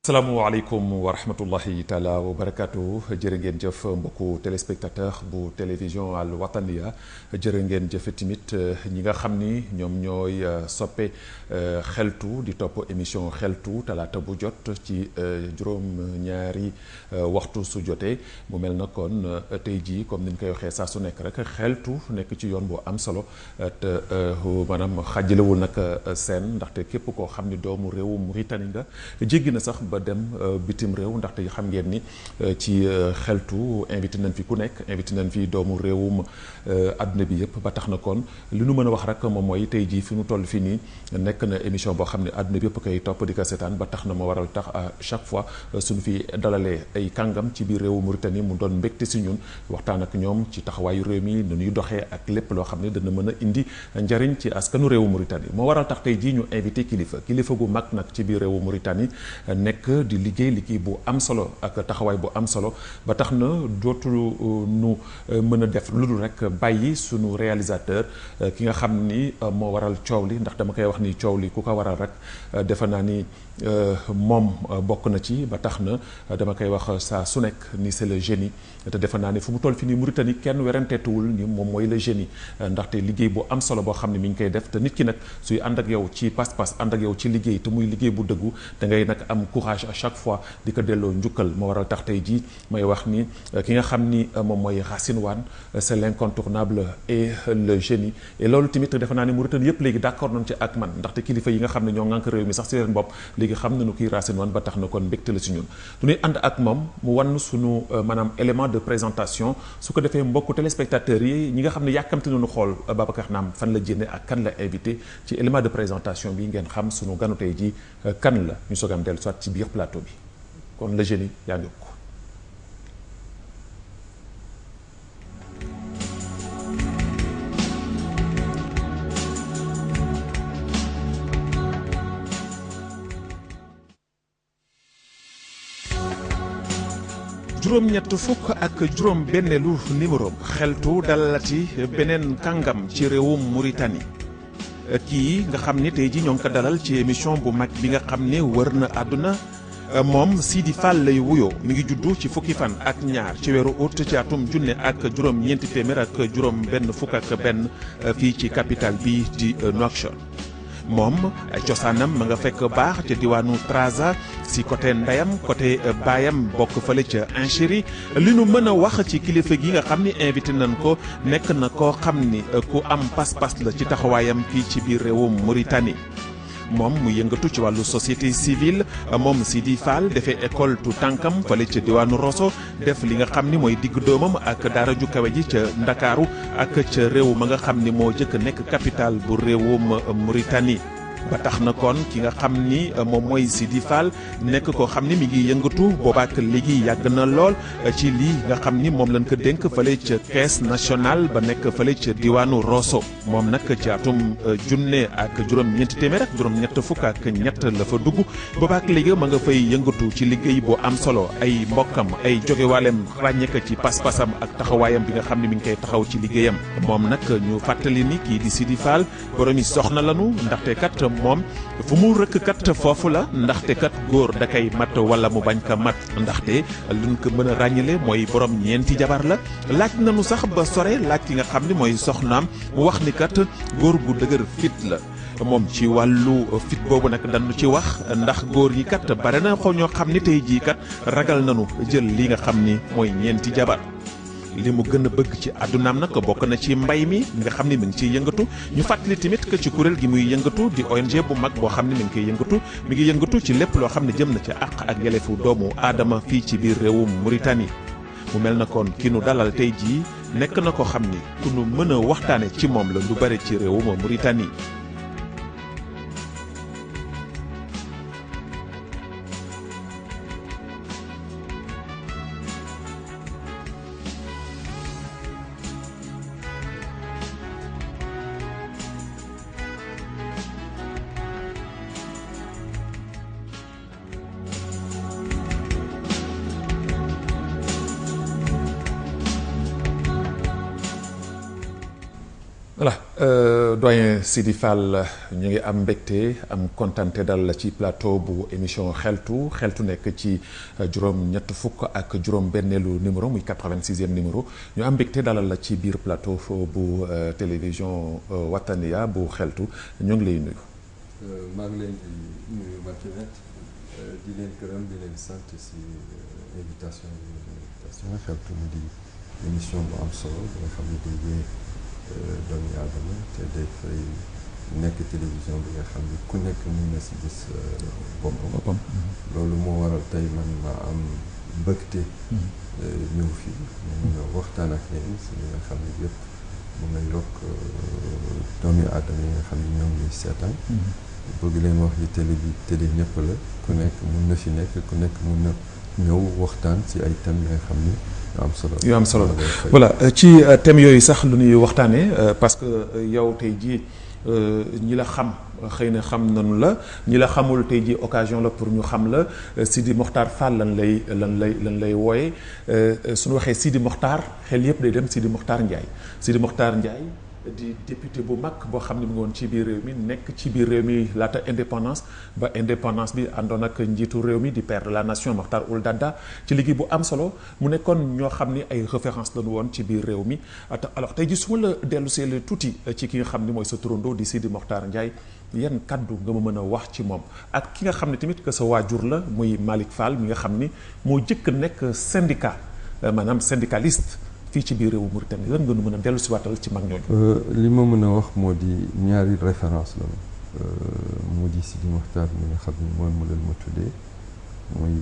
salaamaaleykum wa rahmatullahi taala wa barakaatu jërë ngeen jëf mbokku téléspectateur bu télévision Al Wataniya jërë ngeen jëf tamit ñi nga xam ni ñoom ñooy soppe xeltu di topp émission xeltu talaata bu jot ci juróom-ñaari waxtu su jotee mu mel na kon tey jii comme ni ñu koy waxee saa su nekk rek xeltu nekk ci yoon bu am solo te maanaam xàjjalewul nag seen ndaxte képp koo xam ni doomu réewu Mauritanie nga jéggi na sax ba dem bitim réew ndaxte xam ngeen ni ci xeltu invité nañ fi ku nekk invité nañ fi doomu réewum àdduna bi yëpp ba tax na kon li nu mën a wax rek moom mooy tey jii fi mu toll fii nii nekk na émission boo xam ne àdduna bi yëpp koy topp di ko seetaan ba tax na ma waral tax à chaque fois suñu fi dalalee ay kàngam ci biir réewu Mauritanie mu doon mbégte si ñun waxtaan ak ñoom ci taxawaayu réew mi nu ñuy doxee ak lépp loo xam ne dana mën a indi njariñ ci askanu réewu Mauritanie moo waral tax tey jii ñu invité kilifa gu mag nag ci biir réewu Mauritanie nekk di liggéey bu am solo ak taxawaay bu am solo ba tax na dootu nu mën a def lu dul rek bàyyi sunu réalisateur ki nga xam ni moo waral coow li ndax dama koy wax ni coow li ku ko waral rek defe naa ni moom bokk na ci ba tax na dama koy wax saa su nekk ni c'est le génie te defe naa ni fu mu toll fi ni Mauritanie kenn weranteetuwul ni moom mooy le génie ndaxte liggéey bu am solo boo xam ne mi ngi koy def te nit ki nag suy ànd ak yow ci pas-pas ànd ak yow ci liggéey te muy liggéey bu dëggu da ngay nag am courage à chaque fois di ko delloo njukkal moo waral tax tey jii may wax ni ki nga xam ni moom mooy Racine Wane c'est l'incontournable et le génie et loolu tamit defe naa ni Mauritanie yëpp léegi d'accord nañ ci ak man ndaxte kilifa yi nga xam ne ñoo ŋànk réew mi sax ci seen bopp léegi xam nañu kii Racine Wane ba tax na kon mbégte la si ñun du ñuy ànd ak moom mu wan suñu maanaam élément de présentation su ko defee mbokku téléspectateurs yi ñi nga xam ne yàkkamti nañu xool Babacar Naam fan la jénne ak kan la invité ci élément de présentation bi ngeen xam suñu ganu tey ji kan la ñu soog am dellu soit ci biir plateau bi kon le génie yaa ngi ko juróom-ñett fukk ak juróom benneelu numéro xeltu dalalati beneen kàngam ci réewum Mauritanie kii nga xam ni tey ji ñoo ngi ko dalal ci émission bu mag bi nga xam ne wër na àdduna moom Sidi Fall lay wuyoo mi ngi juddu ci fukki fan ak ñaar ci weeru août ci atum junne ak juróom-ñeenti téeméer ak juróom benn fukk ak benn fii ci capitale bi di Nouakchott moom ay cosaanam ma nga fekk baax ca diwaanu Trarza si côté ndeyam côté baayam bokk fële ca Inchiri li nu mën a wax ci kilifa gi nga xam ni invité nañ ko nekk na koo xam ni ku am pas-pas la ci taxawaayam fii ci biir réewum Mauritanie moom mu yëngatu ci wàllu société civile moom Sidi Fall defee école tu tànkam fële ca diwaanu Rosso def li nga xam ni mooy digg doomam ak daara ju kawe ji ca Ndakaaru ak ca réew ma nga xam ni moo jëkk nekk capitale bu réewum Mauritanie ba tax na kon ki nga xam ni moom mooy Sidi Fall nekk koo xam ni mi ngi yëngatu boobaak léegi yàgg na lool ci lii nga xam ni moom lañ ko dénk fële ca caisse nationale ba nekk fële ca diwaanu Rosso moom nag ci atum junne ak juróom-ñeenti téeméer ak juróom-ñett fukk ak ñett la fa dugg boobaak léegi ma nga fay yëngatu ci liggéey bu am solo ay mbokkam ay jógewaaleem ràññeeka ci pas-pasam ak taxawaayam bi nga xam ni mi ngi koy taxaw ci liggéeyam moom nag ñu fàttali ni kii di Sidi Fall boromi soxna lanu ndaxte kat moom fu mu rëkk kat foofu la ndaxte kat góor da kay mat wala mu bañ ko mat ndaxte luñ ko mën a ràññale mooy borom ñeenti jabar la laaj nañu sax ba sore laaj ki nga xam ni mooy soxnaam mu wax ni kat góor gu dëgër fit la moom ci wàllu fit boobu nag dañu ci wax ndax góor yi kat bare na xaw ñoo xam ni tey jii kat ragal nañu jël li nga xam ni mooy ñeenti jabar li mu gën a bëgg ci àddunaam nag bokk na ci mbay mi nga xam ni mi ngi ciy yëngatu ñu fàttali tamit que ci kuréel gi muy yëngatu di ONG bu mag boo xam ne mi ngi koy yëngatu mi ngi yëngatu ci lépp loo xam ne jëm na ci àq ak yelleefu doomu aadama fii ci biir réewum Mauritanie mu mel na kon ki nu dalal tey jii nekk na ko xam ni ku nu mën a waxtaane ci moom la lu bare ci réewum Mauritanie voilà doyen Sidi Fall ñu ngi am mbégte am kontante dal la ci plateau bu émission xeltu nekk ci juróom-ñett fukk ak juróom-benneelu numéro muy 86e numéro ñu am mbégte dalal la ci biir plateau bu télévision Wataniya bu xeltu ñu ngi lay nuyu. maa ngi leen di nuyu Makinet di leen gërëm di leen sant si invitation xeltu mu di émission bu am solo bi nga xam ne day doomi aadama te dafay nekk télévision bi nga xam ni ku nekk mun na si gis boppam. loolu moo waral tey man ma am mbëgte ñëw fii mun a waxtaan ak yéen si li nga xam ne yëpp mun na yokk doomi aadama yi nga xam ne ñoom ñuy seetaan bëgg leen wax yi télé ñëpp la ku nekk mun na fi nekk ku nekk mun na ñëw waxtaan si ay thèmes yi nga xam ni yu am solo la voilà ci thèmes yooyu sax lu ñuy waxtaanee parce que yow tey jii ñi la xam xëy na xam nañu la ñi la xamul tey jii occasion la pour ñu xam la Sidi Mokhtar Fall lan lay wooye suñu waxee Sidi Mokhtar xel yëpp day dem Sidi Mokhtar Ndiaye di député bu mag boo xam ne mu ngi woon ci biir réew mi nekk ci biir réew mi laata indépendance bi àndoon ak njiitu réew mi di père de la nation Makhtar Ould Daddah ci liggéey bu am solo mu nekkoon ñoo xam ni ay référence lañu woon ci biir réew mi alors tey ji su ma la dellu see tuuti ci ki nga xam ni mooy sa turandoo di Sidi Mokhtar Ndiaye yan kaddu nga ma mën a wax ci moom ak ki nga xam ne tamit que sa waajur la muy Malick Fall mi nga xam ni moo jëkk nekk syndicat maanaam syndicaliste fii ci biir réewu Mauritanie lan nga nu mën a dellu si waatal ci mag ñooñu. li ma mën a wax moo di ñaari référence la moo di Sidi Mokhtar mi nga xam ne mooy mu leen ma tuddee mooy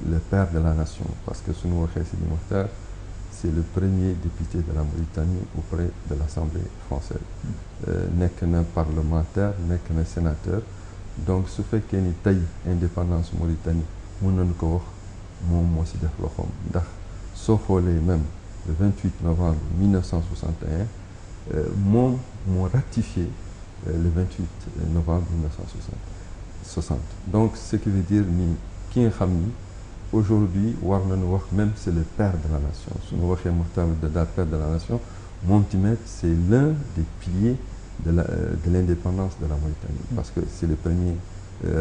le père de la nation parce que suñu waxee Sidi Mokhtar c'est le premier député de la Mauritanie auprès de l'Assemblée française nekk na parlementaire nekk na sénateur donc su fekkee ni tey indépendance Mauritanie mën nañu ko wax moom moo si def loxoom ndax soo xoolee même le 28 novembre 1961 moom moo ratifié le 28 novembre 1960 donc ce qui veut dire ni ki nga xam ni aujourd'hui war nañu wax même c'est le père de la nation suñu waxee Makhtar Ould Daddah père de la nation moom tamit c'est l'un des piliers de l'indépendance de la Mauritanie parce que c'est le premier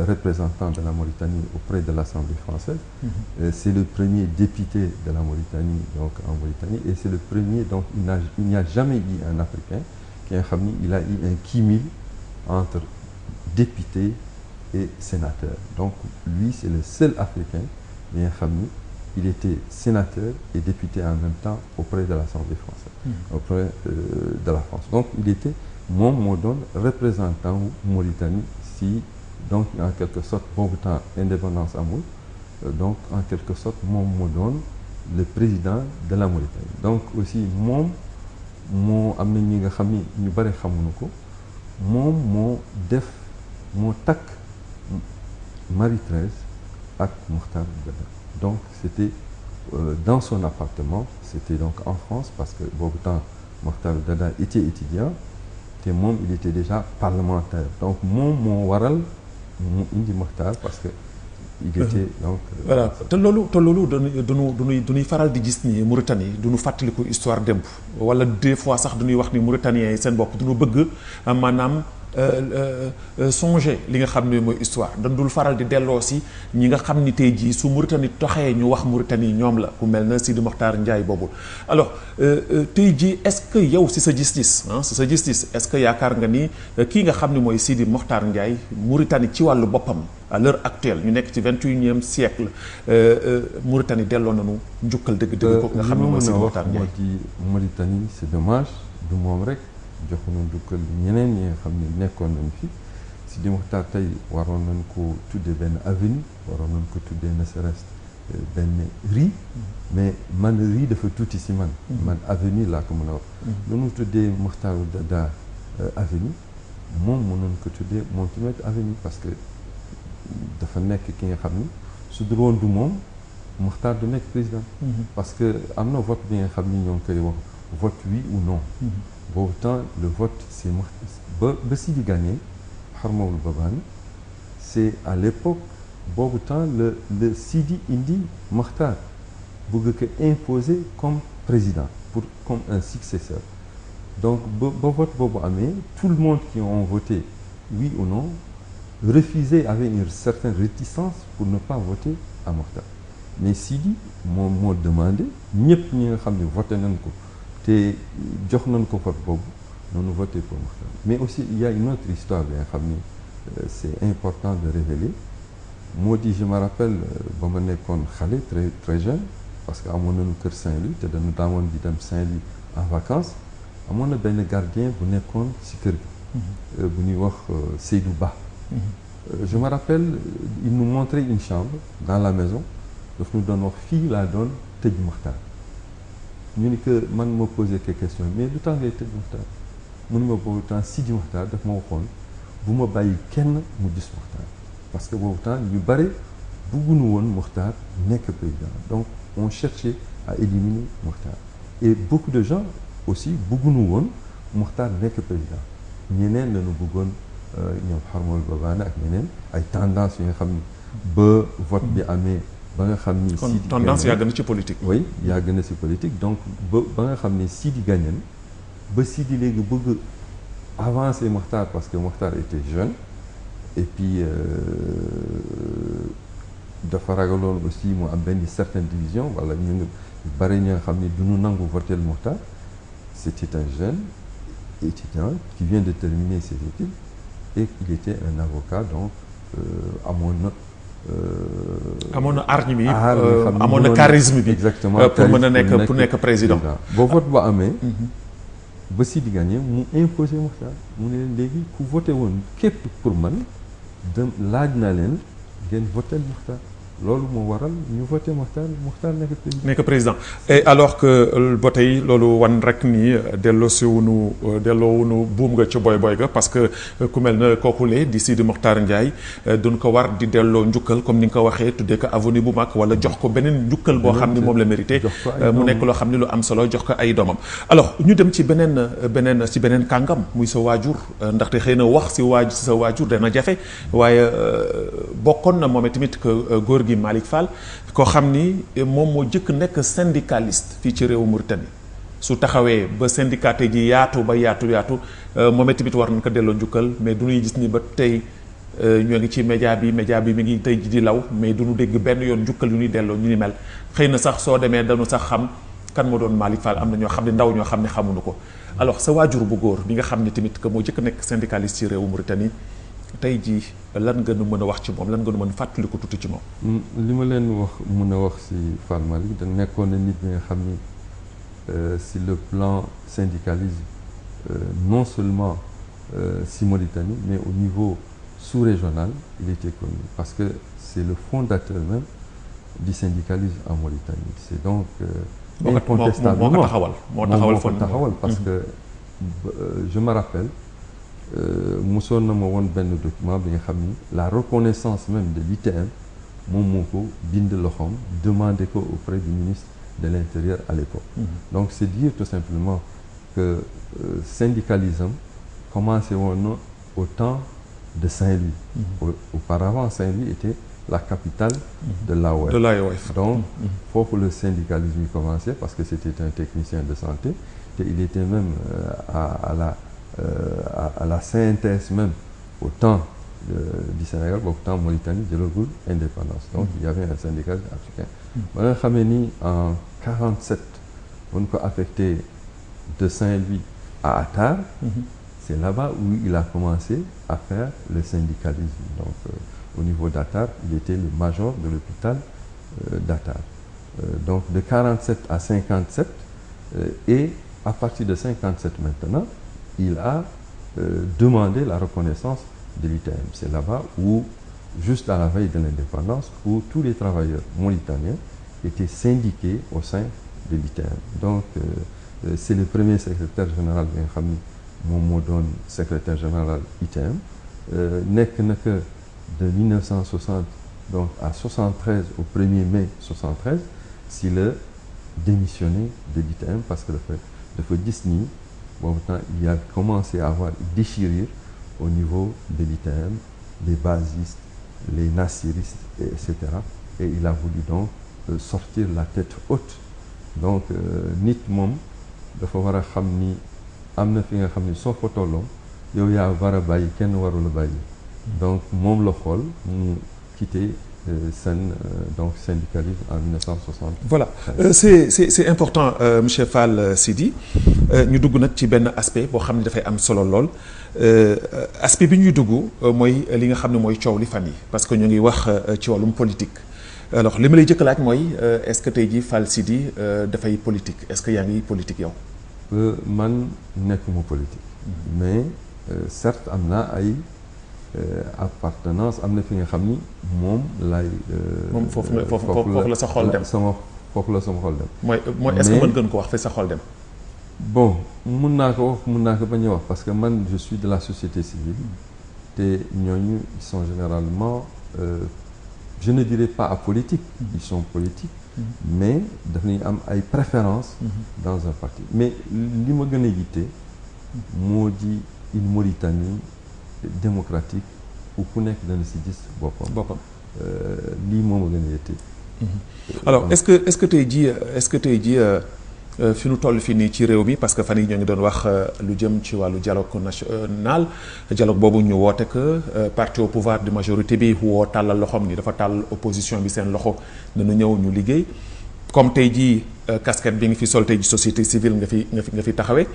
représentant de la Mauritanie auprès de l'Assemblée française. C'est le premier député de la Mauritanie donc en Mauritanie et c'est le premier donc il n'y a jamais eu un Africain qui nga xam ni il a eu un cumul entre député et sénateur donc lui c'est le seul Africain bi nga xam ni il était sénateur et député en même temps auprès de l'Assemblée française auprès de la France donc il était moom moo doon représentant Mauritanie si donc en quelque sorte boobu temps indépendance amul donc en quelque sorte moom moo doon le président de la Mauritanie donc aussi moom moo am na ñi nga xam ni ñu bëri xamuñu ko moom moo takk Marie-Thérèse ak Makhtar Ould Daddah donc c'était dans son appartement c'était donc en France parce que boobu temps Makhtar Ould Daddah était étudiant te moom il était déjà parlementaire donc moom moo waral mu indi Makhtar parce que il était donc voilà te loolu duñuy faral di gis ni Mauritanie duñu fàttaliku histoire démb wala des fois sax duñuy wax ni Mauritaniens yi seen bopp duñu bëgg maanaam songer li nga xam ne mooy histoire dañ dul faral di delloo si ñi nga xam ni tey jii su Mauritanie toxee ñu wax Mauritanie ñoom la ku mel na Sidi Mokhtar Ndiaye boobu alors tey jii est-ce que yow si sa gis-gis est-ce que yaakaar nga ni kii nga xam ne mooy Sidi Mokhtar Ndiaye Mauritanie ci wàllu boppam à l'heure actuelle ñu nekk ci 21e siècle Mauritanie delloo nañu njukkal dëgg-dëgg kooku nga xam ne mooy Sidi Mokhtar Ndiaye Mauritanie c'est dommage du moom rek joxuñu njukkal ñeneen ñi nga xam ne nekkoon nañ fi Sidi Mokhtar tey waroon nañ ko tuddee benn avenue waroon nañ ko tuddee ne serait-ce benn rue mais man rue dafa tuuti si man avenue laa ko mën a wax lu ñu tuddee Makhtar Ould Daddah avenue moom mënoon ko tuddee moom tamit avenue parce que dafa nekk ki nga xam ni su dul woon du moom Makhtar du nekk président parce que am na vote bi nga xam ni ñoo ngi koy wax vote oui ou non boobu temps le vote c'est ba Sidi gagné Harmaoul Babane c'est à l'époque boobu temps le Sidi indi Makhtar bëgg ko imposer comme président comme un successeur donc ba vote boobu amee tout le monde qui ont voté oui ou non refusait, avait une certaine réticence pour ne pas voter à Mokhtar. Mais Sidi moom moo demandé ñëpp ñi nga xam ne voté nañ ko te jox nañ ko vote boobu noonu voté pour Mokhtar. Mais aussi il y a une autre histoire bi nga xam ni c'est important de révéler moo di je me rappelle ba ma nekkoon xale très jeune parce que amoon nañu kër Saint-Louis te dañu daamoon di dem Saint-Louis en vacances amoon na benn gardien bu nekkoon ci kër gi bu ñuy wax Seydou Ba. Je me rappelle il nous montrait une chambre dans la maison daf ñu doon wax fii laa doon tëj Mokhtar ñu ni que man ma posé quelques questions mais lu tax ngay tëj Mokhtar mu ni ma boobu temps Sidi Mokhtar daf ma waxoon bu ma bàyyi kenn mu gis Mokhtar parce que boobu temps ñu bëri bëgguñu woon Mokhtar nekk président donc on cherchait à éliminer Mokhtar et beaucoup de gens aussi bëgguñu woon Mokhtar nekk président ñeneen lañu bëggoon ñoom Harmoul Babane ak ñeneen ay tendance yi nga xam ni ba vote bi amee ba nga xam ni kon tendance yàgg na ci politique. oui yàgg na ci politique donc ba nga xam ne Sidi gagné ba Sidi léegi bëgg avancer Mokhtar parce que Mokhtar était jeune et puis dafa ragaloon aussi mu am benn certaine division wala ñu ngi bari ñi nga xam ne du ñu nangu voter Mokhtar. C'était un jeune étudiant qui vient de terminer ses études et il était un avocat donc amoon na hargne bi amoon na charisme bi exactement pour mën a nekk pour nekk président ba vote ba amee ba Sidi gagné mu imposé Mokhtar mu ne leen léegi ku voté woon képp pour man dem laaj na leen ngeen voté Mokhtar loolu moo waral ñu voté Mokhtar nekk président et alors que ba tey loolu wan rek ni delloowunu buum nga ci boy ga parce que ku mel na kookulee di Sidi Mokhtar Ndiaye duñ ko war di delloo njukkal comme ni nga ko waxee tuddee ko avenue bu mag wala jox ko beneen njukkal boo xam ni moom la mérité mu nekk loo xam ni lu am solo jox ko ay doomam alors ñu dem ci beneen kàngam muy sa waajur ndaxte xëy na wax si sa waajur dana jafe waaye bokkoon na moom tamit que góor gi Malick Fall koo xam ni moom moo jëkk nekk syndicaliste fii ci réewu Mauritanie su taxawee ba syndicat ji yaatu moom tamit war nañ ko delloo njukkal mais du ñuy gis ni ba tey ñoo ngi ci média bi mi ngi tey ji di law mais du ñu dégg benn yoon njukkal yu ñuy delloo ñu ni mel xëy na sax soo demee dañu sax xam kan moo doon Malick Fall am na ñoo xam ne ndaw ñoo xam ne xamuñu ko alors sa waajur bu góor bi nga xam ne tamit que moo jëkk nekk syndicaliste ci réewu Mauritanie tey jii lan nga nu mën a wax ci moom lan nga nu mën a fàttali ko tuuti ci moom. li ma leen mën a wax ci Fall Malick da nekkoon na nit bi nga xam ni sur le plan syndicalisme non seulement ci Mauritanie mais au niveau sous-régional il était connu parce que c'est le fondateur même du syndicalisme en Mauritanie c'est donc incontestablement moo taxawal parce que je me rappelle mosoon na ma woon benn document bi nga xam ni la reconnaissance même de l'ITM moom moo ko bind loxoom demandé ko auprès du ministre de l'Intérieur à l'époque donc c'est dire tout simplement que syndicalisme commencé woon na au temps de Saint-Louis auparavant Saint-Louis était la capitale de l'AOF donc foofu le syndicalisme yi commencé parce que c'était un technicien de santé te il était même à la CNTS même au temps du Sénégal boobu temps Mauritanie jëlagul indépendance donc il y avait un syndicat africain ba nga xamee ni en 47 bu ñu ko affecté de Saint-Louis à Atar c'est là-bas où il a commencé à faire le syndicalisme donc au niveau d'Atar il était le major de l'hôpital d'Atar donc de 47 à 57 et à partir de 57 maintenant il a demandé la reconnaissance de l'ITM. C'est là-bas où, juste à la veille de l'indépendance, où tous les travailleurs mauritaniens étaient syndiqués au sein de l'ITM. Donc, c'est le premier secrétaire général bi nga xam ni moom moo doon secrétaire général ITM nekk na que de 1960 donc à 73 au 1er mai 73 si la démissionné de l'ITM parce que dafa gis ni boobu temps il a commencé à avoir une déchirure au niveau de l'ITM, les basistes, les nassiristes, etc. Et il a voulu donc sortir la tête haute. Donc nit moom dafa war a xam ni am na fi nga xam ni soo fa tolloo yow yaa war a bàyyi kenn warul a bàyyi donc moom la xool mu quitté seen donc syndicalisme en 1960. Voilà c'est important monsieur Fall Sidi ñu dugg nag ci benn aspect boo xam ne dafay am solo lool aspect bi ñuy dugg mooy li nga xam ne mooy coow li fan yi parce que ñu ngi wax ci wàllum politique alors li ma lay jëkk laaj mooy est-ce que tey jii Fall Sidi dafay politique est-ce que yaa ngi politique yow. man nekkuma politique. mais certes am naa ay. appartenance am na fi nga xam ni moom laay. moom foofu la sa xol dem foofu la sama xol dem. mooy est-ce que mën gën ko wax fi sa xol dem. bon mun naa ko wax mun naa ko bañ a wax parce que man je suis de la société civile te ñooñu ils sont généralement je ne dirais pas apolitiques. ils sont politiques. mais daf nañu am ay préférences. dans un parti mais li ma gën a yitte moo di une Mauritanie. démocratique où ku nekk dana si gis boppam lii moom a gën a yette. alors est-ce que tey jii fi nu toll fii nii ci réew mi parce que fan yii ñoo ngi doon wax lu jëm ci wàllu dialogue national dialogue boobu ñu woote que parti au pouvoir de majorité bi woo tàllal loxoom ni dafa tàll opposition bi seen loxo dana ñëw ñu liggéey comme tey jii casquette bi nga fi sol tey ji société civile nga fi taxawee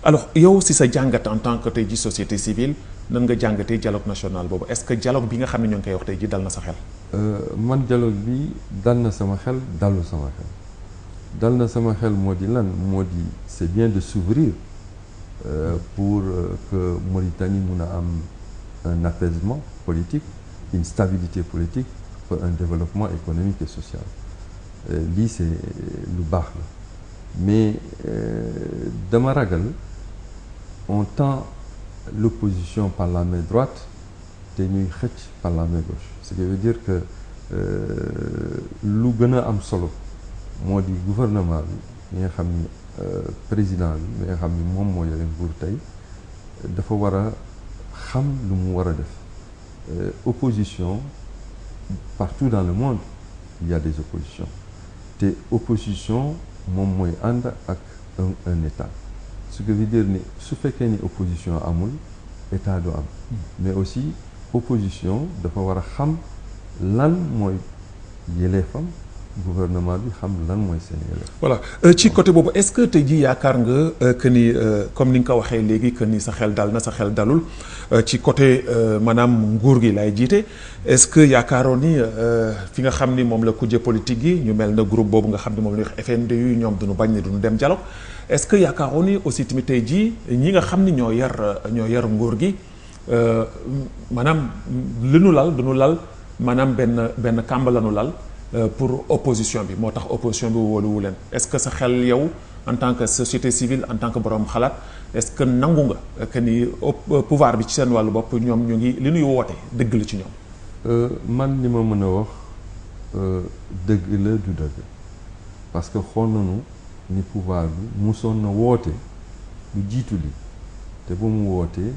alors yow si sa jàngat en tant que tey ji société civile nan nga jàngatee dialogue national boobu est-ce que dialogue bi nga xam ne ñoo ngi koy wax tey ji dal na sa xel. man dialogue bi dal na sama xel dalul sama xel dal na sama xel moo di lan moo di c'est bien de s'ouvrir pour que Mauritanie mun a am un apaisement politique une stabilité politique pour un développement économique et social lii c'est lu baax la mais dama ragal on tend l'opposition par la main droite te ñuy xëcc par la main gauche ce qui veut dire que lu gën a am solo moo di gouvernement bi nga xam ni président bi nga xam ni moom moo yore nguur tey dafa war a xam lu mu war a def opposition partout dans le monde il y a des oppositions te opposition moom mooy ànd ak un état ce que veut dire ni su fekkee ni opposition amul état du am mais aussi opposition dafa war a xam lan mooy yelleefam gouvernement bi xam lan mooy seen yelleef. voilà ci côté boobu est-ce que tey jii yaakaar nga que ni comme ni nga ko waxee léegi que ni sa xel dal na sa xel dalul ci côté maanaam nguur gi lay jiite est-ce que yaakaaroon ni fi nga xam ni moom la kujje politique yi ñu mel na groupe boobu nga xam ni moom la ñuy wax FNDU ñoom duñu bañ ne duñu dem dialogue est-ce que yaakaaroon ni aussi tamit tey jii ñi nga xam ni ñoo yar nguur gi maanaam li nu lal duñu lal maanaam benn kàmb la nu lal. Pour opposition bi moo tax opposition bi wóoluwu leen est-ce que sa xel yow en tant que société civile en tant que borom xalaat est-ce que nangu nga que ni pouvoir bi ci seen wàllu bopp ñoom ñu ngi li ñuy woote dëgg la ci ñoom. man li ma mën a wax dëgg la du dëgg parce que xool nañu ni pouvoir bi musoon na woote lu jiitu li te ba mu wootee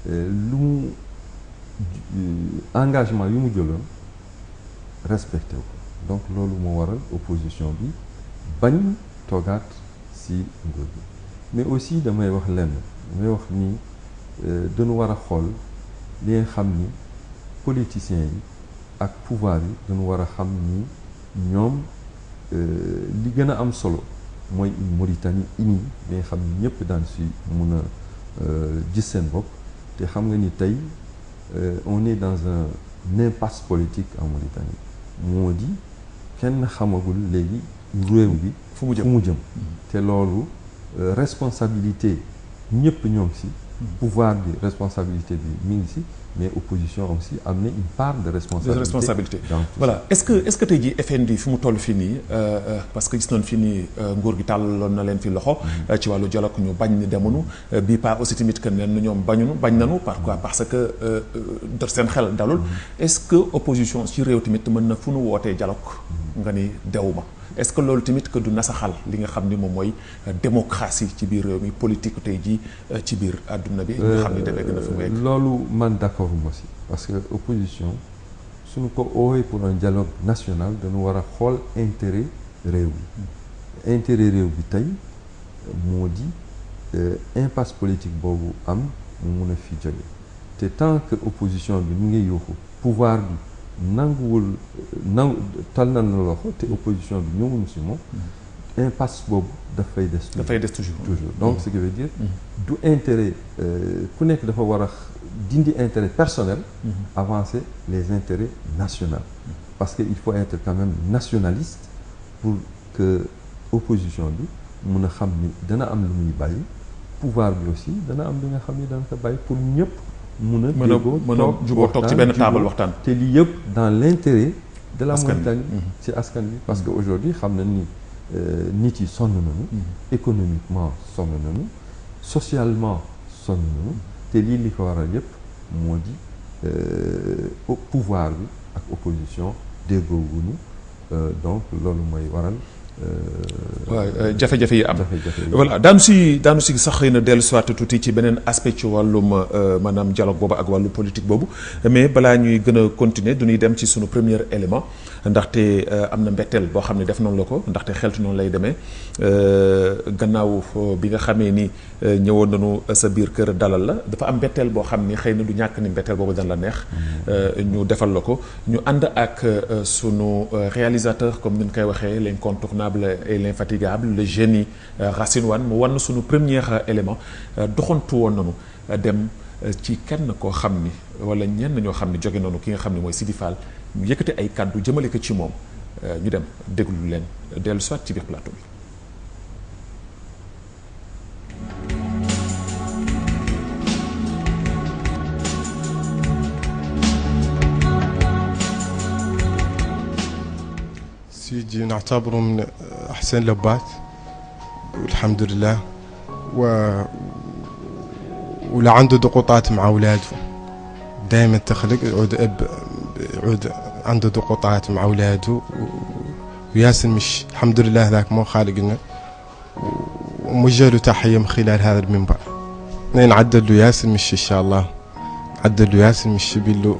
lu mu engagement yu mu jëloon respecté ko donc loolu moo waral opposition bi bañ toogaat ci nguur gi mais aussi damay wax lenn damay wax ni dañu war a xool li nga xam ni politiciens yi ak pouvoir yi dañu war a xam ni ñoom li gën a am solo mooy une Mauritanie unie bi nga xam ni ñëpp daan ci mun a gis seen bopp te xam nga ni tey on est dans un impasse politique en Mauritanie moo di kenn xamagul léegi réew bi fu mu jëm te loolu responsabilité ñëpp ñoo ngi ci pouvoir bi responsabilité bi mi ngi ci mais opposition aussi am na une part de responsabilité voilà est-ce que tey jii FND fi mu toll fii nii parce que gis nañu fii nii nguur gi tàllaloon na leen fi loxo ci wàllu dialogue ñu bañ ni demuñu bii pas aussi tamit que nen ñoom bañ nañu pourquoi parce que seen xel dalul est-ce que opposition ci réew tamit mën na fu nu wootee dialogue nga ni dewuma est-ce que loolu tamit que du nasaxal li nga xam ni moom mooy démocratie ci biir réew mi politique tey jii ci biir àdduna bi nga xam ni dafay gën a fi mu egg loolu man d'accord ma si parce que opposition suñu ko oowee pour un dialogue national dañu war a xool intérêt réew bi intérêt réew bi tey moo di impasse politique boobu am mu mun a fi jóge te tant que opposition bi mu ngi yuuxu pouvoir bi nanguwul tal na la loxo te opposition bi ñëwuñu si moom impasse boobu dafay des toujours donc ce qui veut dire du intérêt ku nekk dafa war a dindi intérêt personnel avancer les intérêts nationaux parce que il faut être quand même nationaliste pour que opposition bi mun a xam ni dana am lu muy bàyyi pouvoir bi aussi dana am li nga xam ni dana ko bàyyi pour ñëpp mun a déggoo juboo toog ci benn table waxtaan te lii yëpp dans l'intérêt de la Mauritanie ci askan bi parce que aujourd'hui xam na ni nit yi sonn nañu économiquement sonn nañu socialement sonn nañu te lii li ko waral yëpp moo di pouvoir bi ak opposition déggoowuñu donc loolu mooy waral waaw jafe-jafe yi am voilà daanu si sax xëy na dellu soit tuuti ci beneen aspect ci wàllum maanaam dialogue boobu ak wàllu politique boobu mais balaa ñuy gën a continuer du ñuy dem ci sunu premier élément ndaxte am na mbetteel boo xam ne def noonu la ko ndaxte xeltu noonu lay demee gannaaw bi nga xamee ni ñëwoon nañu sa biir kër dalal la dafa am mbetteel boo xam ni xëy na du ñàkk ni mbetteel boobu dana la neex ñu defal la ko ñu ànd ak sunu réalisateur comme ni ñu koy waxee l'incontournable et l'infatigable le génie Racine Wane mu wan sunu premier élément doxantu woon nañu dem ci kenn koo xam ni wala ñenn ñoo xam ni jóge nañu ki nga xam ni mooy Sidi Fall ñu yëkkati ay kàddu jëmale ko ci moom ñu dem déglu leen dellu soit ci biir plateau bi. سيدي نعتبره من أحسن لبات والحمد لله ولا عنده ضغوطات مع أولاده دائما تخلق يعود عنده ضغوطات مع أولاده وياسر مش الحمد لله ذاك مو خالقنا وموجه له تحية من خلال هذا المنبر نعدل له ياسر مش إن شاء الله نعدل له ياسر مش بيلو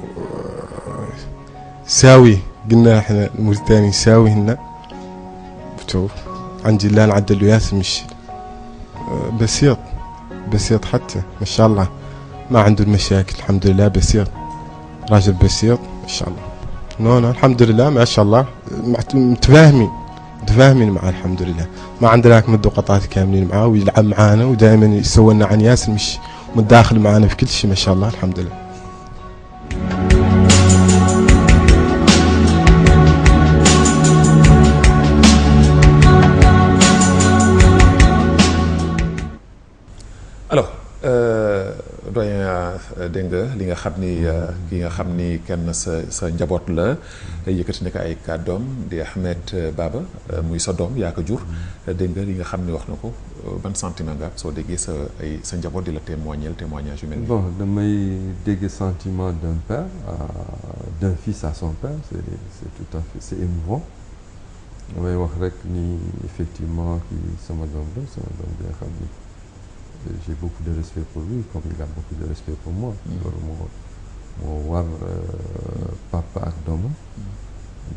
ساوي قلنا احنا الموريتاني ساوي هنا بتشوف عندي الله نعدل له ياسر مش بسيط حتى ما شاء الله ما عنده المشاكل الحمد لله بسيط راجل بسيط ما شاء الله نو الحمد لله ما شاء الله متفاهمين معاه الحمد لله ما عندنا من الضغوطات كاملين معاه ويلعب معانا ودائما يسوي لنا عن ياسر مش متداخل معانا في كل شيء ما شاء الله الحمد لله. alors doyen dégg nga li nga xam ni ki nga xam ni kenn sa njaboot la yëkkati na ko ay kàddoom di Ahmed Baba muy sa doom yaa ko jur dégg nga li nga xam ni wax na ko ban sentiment nga soo déggee sa njaboot di la témoignage yu mel nii. bon damay dégg sentiment d'un père d'un fils à son père c'est tout à fait c'est émouvant damay wax rek ni effectivement kii sama doom bi nga xam ni j'ai beaucoup de respect pour lui comme il a beaucoup de respect pour moi loolu moo war papa ak doomam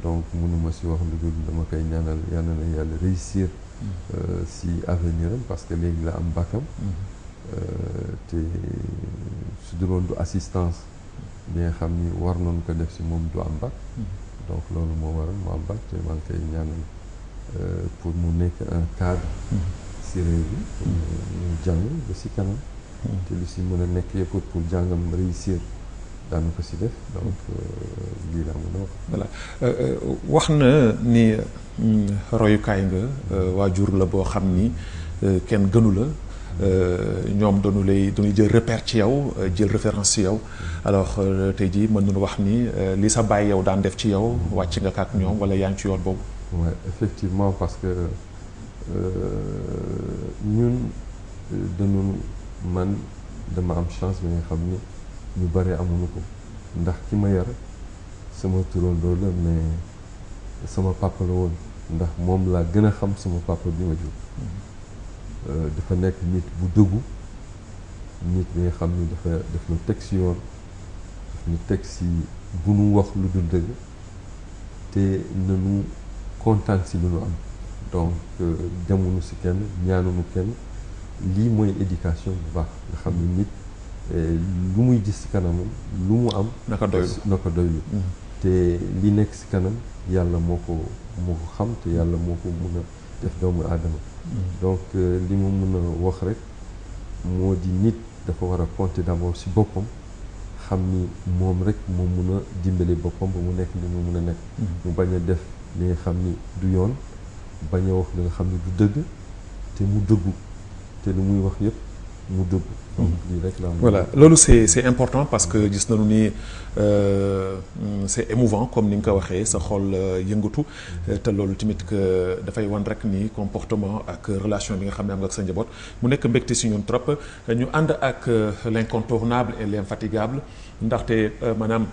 donc mënuma si wax lu dul dama koy ñaanal yàlla na yàlla réussir si avenir am parce que léegi la am bakkam te su duloon du assistance bi nga xam ni war nañu ko def si moom du am bac donc loolu moo waral mu am bac te maa ngi koy ñaanal pour mu nekk un cadre si réew bi ñu jàng ba si kanam te lu si mën a nekk yëpp pour jàngam réussir daanu ko si def donc lii laa mën a wax. voilà wax na ni royukaay nga waajur la boo xam ni kenn gënu la ñoom dañuy jël repère ci yow jël référence ci yow alors tey jii mën nañu wax ni li sa baay yow daan def ci yow wàcc nga ak ñoom wala yaa ngi ci yoon boobu. ouais effectivement parce que ñun man dama am chance bi nga xam ni ñu bare amuñu ko ndax ki ma yar sama turandoo la mais sama papa la woon ndax moom laa gën a xam sama papa bi ma jur dafa nekk nit bu dëggu nit bi nga xam ni daf ñu teg si yoon daf ñu teg si bu nu wax lu dul dëgg te nañu kontaan si lu nu am donc jamuñu si kenn ñaanuñu kenn lii mooy éducation bu baax nga xam ni nit lu muy gis ci kanamam lu mu am naka doylu te li nekk ci kanam yàlla moo ko xam te yàlla moo ko mun a def doomu aadama donc li mu mun a wax rek moo di nit dafa war a compter d'abord ci boppam xam ni moom rek moo mun a dimbali boppam ba mu nekk li mu mun a nekk mu bañ a def li nga xam ni du yoon bañ a wax li nga xam ni du dëgg te mu dëggu te lu muy wax yëpp mu dëgg donc lii rek la voilà loolu c'est important parce que gis nañu ni c'est émouvant comme ni nga ko waxee sa xol yëngatu te loolu tamit que dafay wan rek ni comportement ak relation bi nga xam ne am nga ak sa njaboot mu nekk mbégte si ñun trop ñu ànd ak l'incontournable et l'infatigable ndaxte maanaam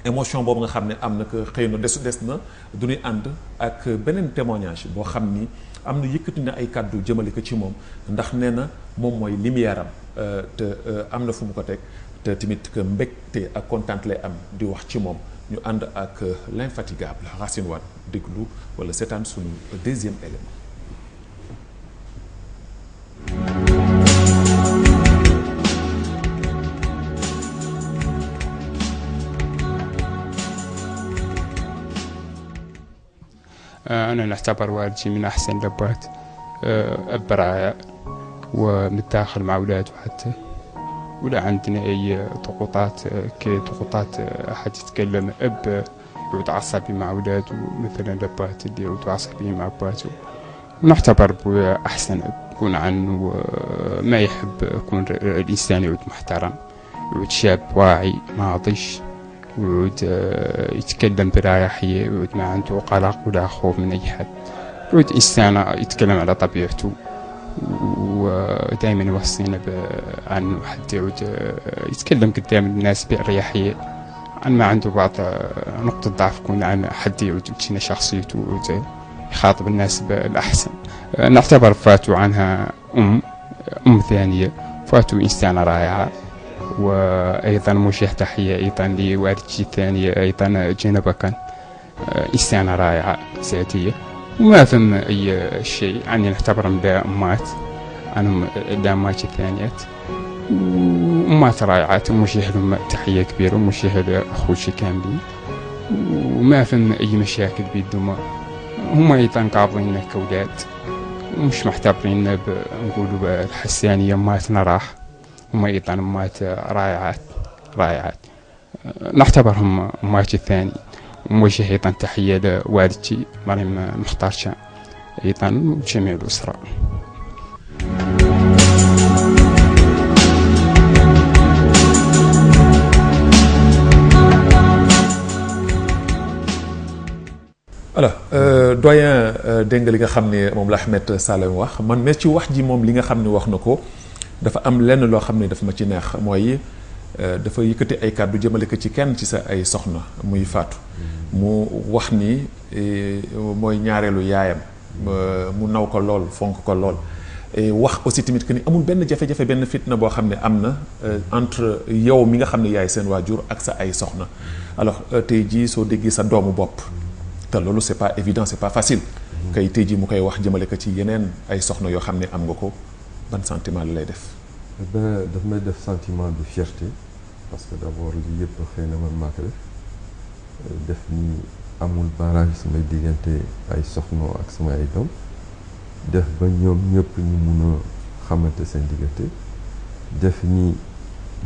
émotion boobu nga xam ne am na que xëy na des na du ñuy ànd ak beneen témoignage boo xam ni am na yëkkati na ay kàddu jëmale ko ci moom ndax nee na moom mooy lumière am te am na fu mu ko teg te tamit que mbégte ak kontaan lay am di wax ci moom ñu ànd ak l'infatigable Racine Wade déglu wala seetaan sunu deuxième élément. أنا نعتبر والدي من أحسن الأبوات أب رائع ومتداخل مع أولاده حتى ولا عندنا أي ضغوطات كضغوطات أحد يتكلم أب يعود عصبي مع أولاده مثلا الأبوات اللي يعودوا عصبيين مع أبواته ونعتبر أبويا أحسن أب يكون عنه ما يحب يكون الإنسان يعود محترم يعود شاب واعي ما عطش ويعود يتكلم بريحية ويعود ما عنده قلق ولا خوف من أي حد يعود إنسان يتكلم على طبيعته ودائما يوصينا عنه حتى يعود يتكلم قدام الناس بأريحية عن ما عنده بعض نقطة ضعف يكون عن حد يعود يتشنى شخصيته ويعود يخاطب الناس بالأحسن. نعتبر فاتو عنها أم ثانية فاتو إنسانة رائعة وأيضا موجه تحية أيضا لوالدتي الثانية أيضا جنبة كان إنسانة رائعة ذاتية وما ثم أي شيء عني نعتبرهم أمات عنهم الأمات الثانيات وأمات رائعات وموجه لهم تحية كبيرة وموجه لأخوتي كاملين وما ثم أي مشاكل بيدهم هم أيضا قابلين كأولاد ومش محتبرين نقولوا بالحسانية أماتنا راح هم أيضا أمات رائعات نعتبرهم أماتي الثاني وموجه أيضا تحية لوالدتي مريم مختار شام أيضا وجميع الأسرة. voilà doyen dégg nga li nga xam ne moom la Ahmed Salem wax man mais ci wax ji moom li nga xam ne wax na ko dafa am lenn loo xam ne dafa ma ci neex mooy dafa yëkkati ay kàddu jëmale ko ci kenn ci sa ay soxna muy Fatou mu wax ni mooy ñaareelu yaayam mu naw ko lool fonk ko lool wax aussi tamit que ni amul benn jafe-jafe benn fitna boo xam ne am na entre yow mi nga xam ne yaay seen waajur ak sa ay soxna alors tey jii soo déggee sa doomu bopp te loolu c'est pas évident c'est pas facile kay tey jii mu koy wax jëmale ko ci yeneen ay soxna yoo xam ne am nga ko ban sentiment la lay def. daf may def sentiment de fierté parce que d'abord lii yëpp xëy na man maa ko def ni amul barrage samay diggante ay soxna ak sama ay doom def ba ñoom ñëpp ñu mun a xamante seen diggante def ni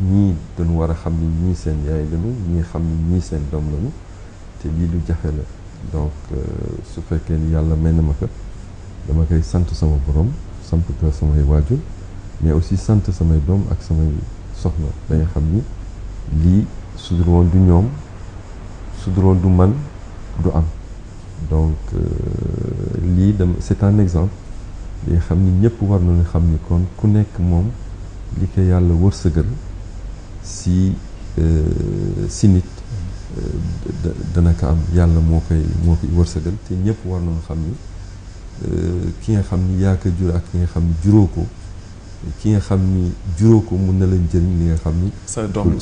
ñii dañu war a xam ni ñii seen yaay lañu ñii xam ni ñii seen doom lañu te lii lu jafe la donc su fekkee ni yàlla may na ma ko dama koy sant sama borom sant ko samay waajur mais aussi sant samay doom ak samay soxna dañuy xam ni lii su dul woon du ñoom su dul woon du man du am donc lii dem c'est un exemple li xam ni ñëpp war nañu xam ni kon ku nekk moom li ko yàlla wërsëgal si nit dana ko am yàlla moo koy wërsëgal te ñëpp war nañu xam ni ki nga xam ni yaa ko jur ak ki nga xam ni juróo ko ki nga xam ni juróo ko mun na la njëriñ li nga xam ni sa doom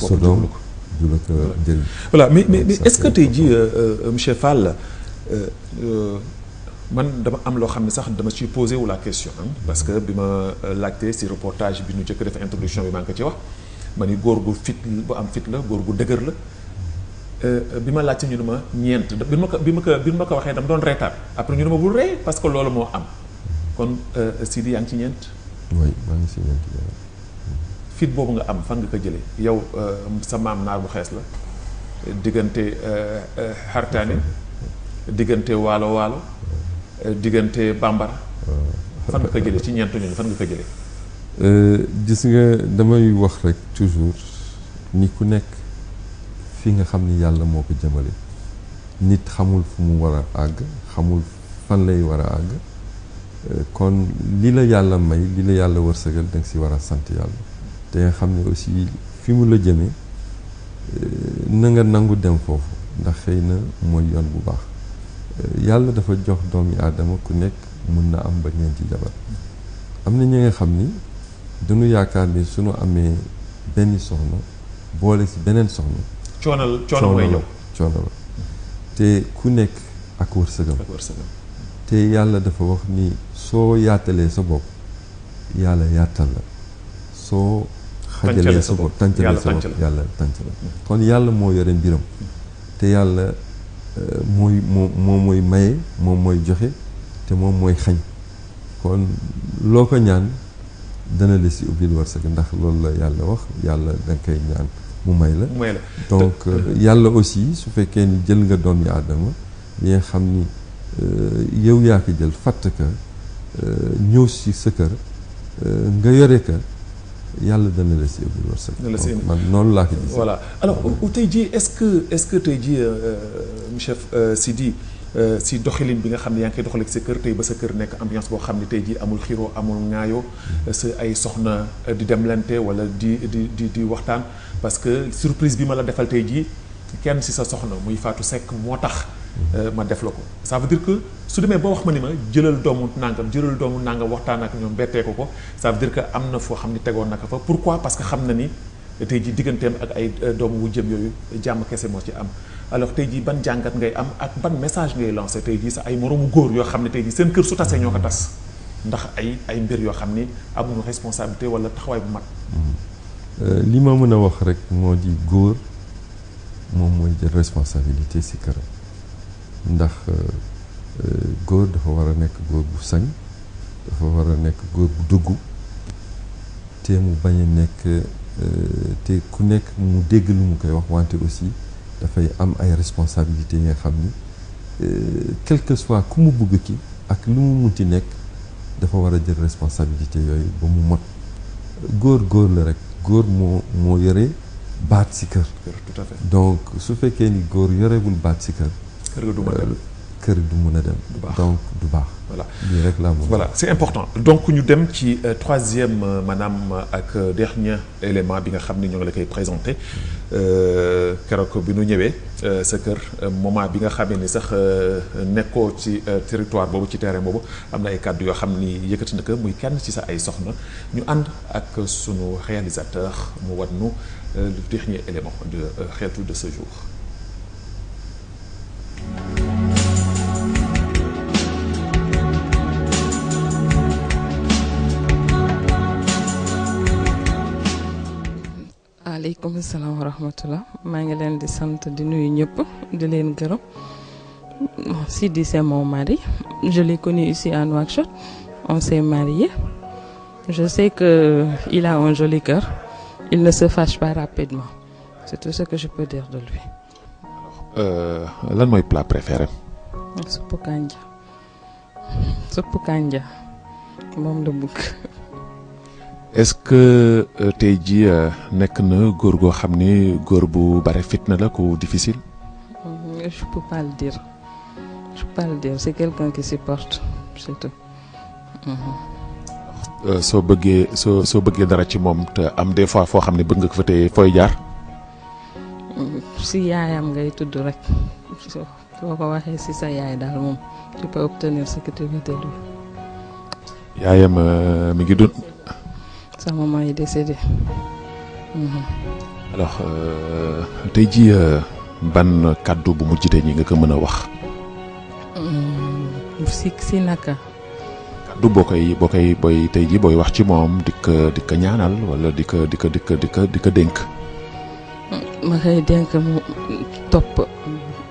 du la ko njëriñ. voilà mais est-ce que tey jii monsieur Fall man dama am loo xam ne sax dama ciy posé wu la question parce que bi ma laajtee si reportage bi ñu jëkk def introduction bi maa ngi ko ci wax ma ni góor gu fit bu am fit la góor gu dëgër la bi ma laajte ñu ne ma ñeent bi ma ko waxee dama doon reetaan après ñu ne ma bul rey parce que loolu moo am kon Sidi yaa ngi ci ñeent. oui maa ngi ci ñeent. fit boobu nga am fan nga ko jëlee yow sa maam naar bu xees la diggante xartaani diggante waalo diggante bambara fan nga ko jëlee ci ñeent ñooñu fan nga ko jëlee. gis nga damay wax rek toujours ni ku nekk fi nga xam ni yàlla moo ko jëmale nit xamul fu mu war a àgg xamul fan lay war a àgg kon li la yàlla may li la yàlla wërsëgal da nga si war a sant yàlla te nga xam ne aussi fi mu la jëmee na nga nangu dem foofu ndax xëy na mooy yoon bu baax yàlla dafa jox doomi aadama ku nekk mun na am ba ñeenti jabar am na ñi nga xam ni dañu yaakaar ni suñu amee benn soxna boole si beneen soxna coono mooy ñëw coono la te ku nekk ak wërsëgam te yàlla dafa wax ni soo yaatalee sa bopp yàlla yaatal la soo xajalee sa bopp tàncalee sa bopp yàlla tànc la kon yàlla moo yore mbiram te yàlla moom mooy maye moom mooy joxe te moom mooy xañ kon loo ko ñaan dana la si ubbil wërsëg ndax loolu la yàlla wax yàlla da nga koy ñaan mu may la donc yàlla aussi su fekkee ni jël nga doomi aadama bi nga xam ni yow yaa ko jël fàtt ka ñëw si sa kër nga yore ka yàlla dana la si ubbil wërsëg man noonu laa ko gis. voilà alors tey jii est-ce que tey jii monsieur Sidi si doxalin bi nga xam ne yaa ngi koy doxalee sa kër tey ba sa kër nekk ambiance boo xam ne tey jii amul xiroo amul ŋaayoo sa ay soxna di demlante wala di waxtaan parce que surprise bi ma la defal tey jii kenn si sa soxna muy Fatou Seck moo tax ma def la ko ça veut dire que su demee ba wax ma ni ma jëlal doomu nangam waxtaan ak ñoom bettee ko ça veut dire que am na foo xam ni tegoon na ko fa pourquoi parce que xam na ni tey jii digganteem ak ay doomu wu jëm yooyu jàmm kese moo ci am alors tey jii ban jàngat ngay am ak ban message ngay lancé tey jii sa ay moroomu góor yoo xam ne tey jii seen kër su tasee ñoo ko tas ndax ay mbir yoo xam ni amuñu responsabilité wala taxawaay bu mat. li ma mën a wax rek moo di góor moom mooy jël responsabilité si këram ndax góor dafa war a nekk góor bu sañ dafa war a nekk góor bu dugg te mu bañ a nekk te ku nekk mu dégg lu mu koy wax wante aussi dafay am ay responsabilités yi nga xam ni quel que soit ku mu bëgg ki ak lu mu munti nekk dafa war a jël responsabilité yooyu ba mu mot góor la rek góor moo yore baat si kër. tout à fait donc su fekkee ni góor yorewul baat si kër. kër du mën a dem. donc du baax. voilà lii rek laa moom. voilà c'est important donc ñu dem ci troisième maanaam ak dernier élément bi nga xam ne ñoo ngi la koy présenté keroog bi nu ñëwee sa kër moment bi nga xamee ni sax nekkoo ci territoire boobu ci terrain boobu am na ay kàddu yoo xam ni yëkkati na ko muy kenn ci sa ay soxna ñu ànd ak sunu réalisateur mu wan nu le dernier élément de Xeltu de ce jour. waaleykum salaam wa rahmatullah maa ngi leen di sant di nuyu ñëpp di leen gërëm Sidi c'est mon mari je l'ai connu ici à Nouakchott on s'est mariés je sais que il a un joli cœur il ne se fâche pas rapidement c'est tout ce que je peux dire de lui. lan mooy plat préféré. suppu kanja moom la bëgg. est-ce que tey jii nekk na góor goo xam ni góor bu bare fitna la ku difficile. je peux pas le dire c'est quelqu'un qui supporte c'est tout. soo bëggee dara ci moom te am des fois foo xam ne bëgg nga ko fa tey fooy jaar. si yaayam ngay tudd rek soo ko waxee si sa yaay daal moom tu peux obtenir ce que tu veux de lui. yaayam mi ngi dund. sa maman est décédée. alors tey jii ban kàddu bu mujj tey ñi nga ko mën a wax. si naka. du booy tey jii booy wax ci moom di ko ñaanal wala di ko dénk. ma koy dénk mu topp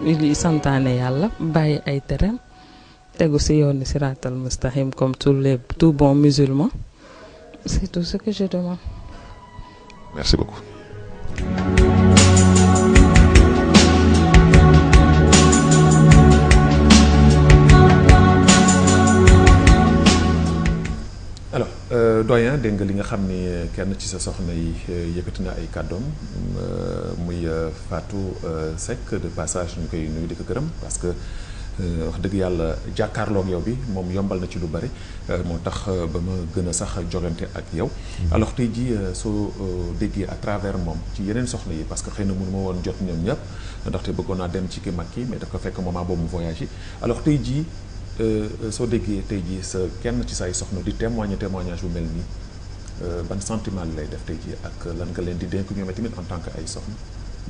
li santaane yàlla bàyyi ay tereem tegu si yoonu siraatal mustaqim comme tout bon musulman c'est tout ce que je demande. Merci beaucoup. alors doyen dégg nga li nga xam ni kenn ci sa soxna yi yëkkati na ay kàddoom muy Fatou Seck de passage ñu koy nuyu di ko gërëm parce que wax dëgg yàlla jàkkaarloog yow bi moom yombal na ci lu bari moo tax ba ma gën a sax jogante ak yow. alors tey jii soo déggee à travers moom ci yeneen soxna yi parce que xëy na mënu ma woon jot ñoom ñëpp ndaxte bëggoon naa dem ci ki mag ki mais daf ko fekk moment boobu mu voyage yi alors tey jii. soo déggee tey jii sa kenn ci say soxna di témoignage bu mel nii ban sentiment lay def tey jii ak lan nga leen di dénk ñoom tamit en tant que ay soxna.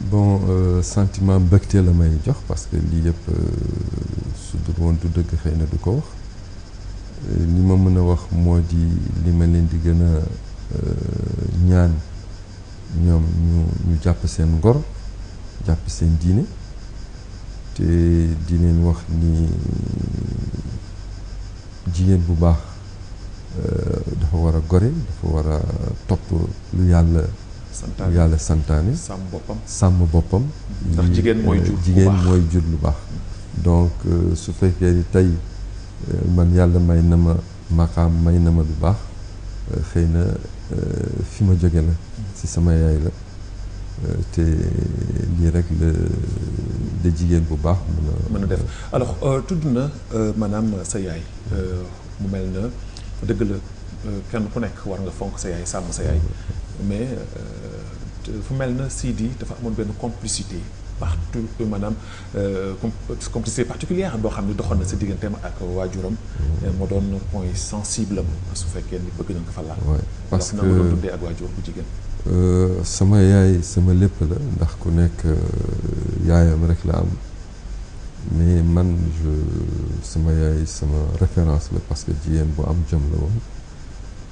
bon sentiment mbëgte la may jox parce que lii yëpp su dul woon du dëgg xëy na du ko wax li ma mën a wax moo di li ma leen di gën a ñaan ñoom ñu jàpp seen ngor jàpp seen diine. te di leen wax ni jigéen bu baax dafa war a gore dafa war a topp lu yàlla santaane sàmm boppam ndax jigéen mooy jur lu baax donc su fekkee ni tey man yàlla may na ma maqaam may na ma lu baax xëy na fi ma jóge la ci sama yaay la te lii rek la jigéen bu baax mën a def alors tudd na maanaam sa yaay mu mel na dëgg la kenn ku nekk war nga fonk sa yaay sàmm sa yaay mais fu mel na Sidi dafa amoon benn complicité partout maanaam complicité particulière boo xam ne doxoon na sa digganteem ak waajuram moo doon point sensible am su fekkee ni bëgg nañ ko fa laal parce que na nga doon dundee ak waajur bu jigéen. sama yaay sama lépp la ndax ku nekk yaayam rek la am mais man sama yaay sama référence la parce que jigéen bu am jom la woon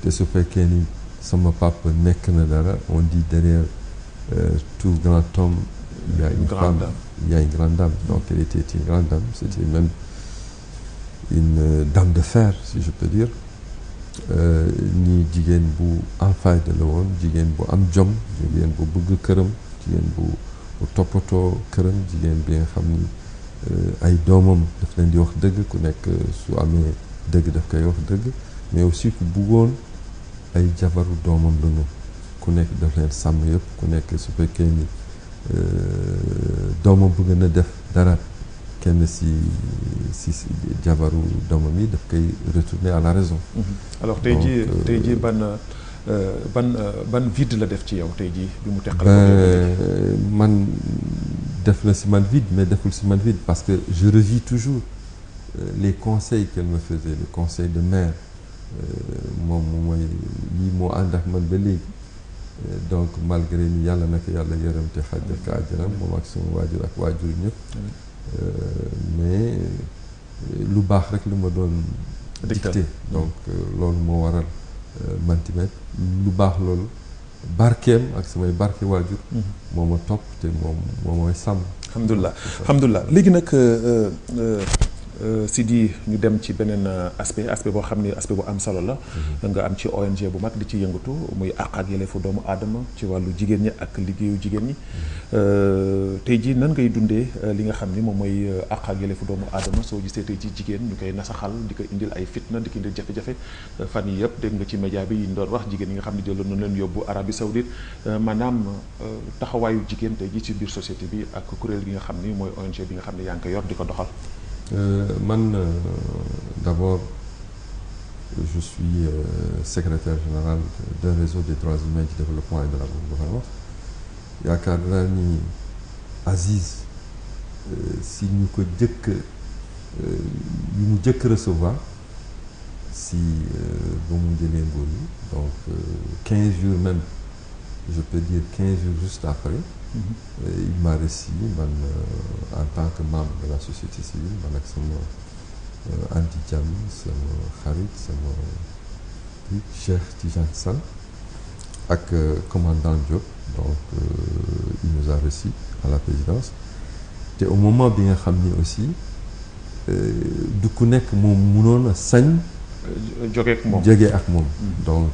te su fekkee ni sama papa nekk na dara on dit derrière tout grand homme il y a une femme, il y a une grande dame donc elle était une grande dame c'était même une dame de fer si je peux dire ni jigéen bu am fayda la woon jigéen bu am jom jigéen bu bëgg këram jigéen bu toppatoo këram jigéen bi nga xam ni ay doomam daf leen di wax dëgg ku nekk su amee dëgg daf koy wax dëgg mais aussi ku bëggoon ay jabaru doomam lañu ku nekk daf leen sàmm yëpp ku nekk su fekkee ni doomam bëgg na def dara kenn si jabaru doomam yi daf koy retourner à la raison. alors tey jii ban vide la def ci yow tey jii bi mu teqal man def na si man vide mais deful si man vide parce que je revis toujours les conseils qu'elle me faisait les conseils de mère moom mooy lii moo ànd ak man ba léegi donc malgré ni yàlla na ko yàlla yërëm te xajal ko àjjana moom ak sama waajur ak waajur ñëpp mais lu baax rek lu ma doon dicté donc loolu moo waral man tamit lu baax loolu barkeem ak samay barke waajur moo ma topp te moom mooy sàmm. alhamdulilah léegi nag Sidi ñu dem ci beneen aspect boo xam ni aspect bu am solo la nga am ci ONG bu mag di ci yëngatu muy àq ak yelleefu doomu aadama ci wàllu jigéen ñi ak liggéeyu jigéen ñi tey jii nan ngay dundee li nga xam ni moom mooy àq ak yelleefu doomu aadama soo gisee tey ci jigéen ñu koy nasaxal di ko indil ay fitna di ko indil jafe-jafe fan yi yëpp dégg nga ci média bi yi ñu doon wax jigéen ñi nga xam ne jëloon nañ leen yóbbu Arabie Saoudite maanaam taxawaayu jigéen tey jii ci biir société bi ak kuréel gi nga xam ni mooy ONG bi nga xam ne yaa ngi ko yor di ko doxal. Man d'abord je suis secrétaire général d'un réseau des droits humains du développement et de la gouvernance yaakaar naa ni Aziz si ñu ko jëkk yu mu jëkk recevoir si ba mu jëlee nguur yi donc 15 jours même je peux dire 15 jours juste après il m'a reçu man en tant que membre de la société civile man ak sama Anti Thiam sama xarit sama Cheikh Tidiane Sall ak commandant Diop donc il nous a reçus à la présidence te au moment bi nga xam ni aussi du ku nekk moom mënoon a sañ jóge ak moom donc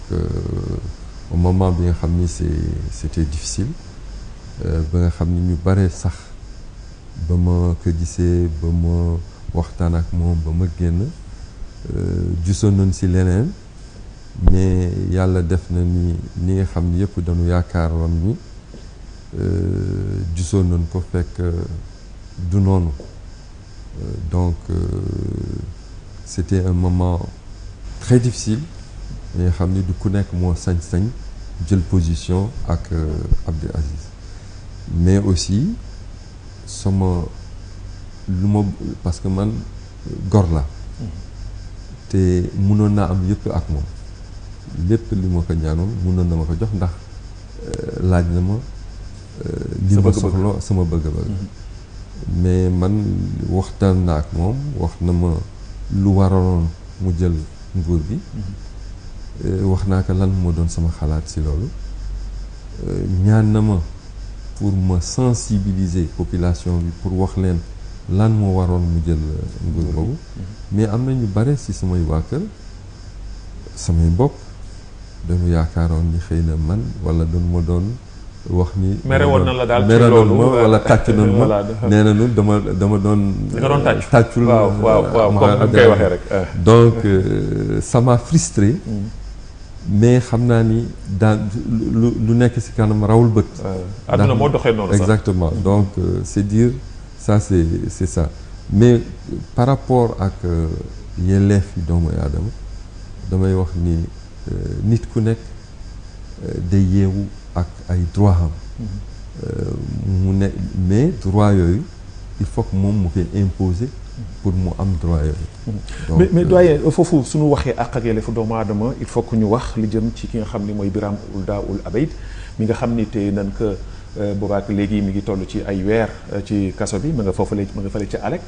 au moment bi nga xam ni c'était difficile ba nga xam ni ñu bare sax ba ma ko gisee ba ma waxtaan ak moom ba ma génn gisoon nañ ci leneen mais yàlla def na ni nga xam ni yëpp dañu yaakaaroon ni gisoon nañ ko fekk du noonu donc c'était un moment très difficile nga xam ni du ku nekk moo sañ-sañ jël position ak Abdou Aziz mais aussi sama lu ma parce que man gor la te mënoon naa am yëpp ak moom lépp li ma ko ñaanoon mënoon na ma ko jox ndax laaj na ma li ma soxla sama bëgg-bëgg mais man waxtaan na ak moom wax na ma lu waraloon mu jël nguur bi wax naa ko lan moo doon sama xalaat ci loolu ñaan na ma pour ma sensibiliser population bi pour wax leen lan moo waroon mu jël nguur boobu mais am na ñu bare ci samay waa kër samay mbokk dañu yaakaaroon ni xëy na man walla dañu ma doon wax ni merewoon na la daal ci mere loolu ma walla tàcc nañ ma nee nañu dama doon tàccul waaw comme ni koy waxee rek donc ça m'a frustré mais xam naa ni daan lu nekk ci kanam rawul bët adduna moo doxee noonu sax exactement donc c'est dire ça c'est ça mais par rapport ak yelleef yi doomu aadama damay wax ni nit ku nekk day yeewu ak ay droit am mu ne mais droit yooyu il faut que moom mu koy imposer pour mu am droit yooyu. mais doyen foofu suñu waxee àq ak yelleefu doomu aadama il faut que ñu wax li jëm ci ki nga xam ni mooy Birame Ould Abeid mi nga xam ni tey nañ ko boobaak léegi mi ngi toll ci ay weer ci kaso bi ma nga fële ci Alec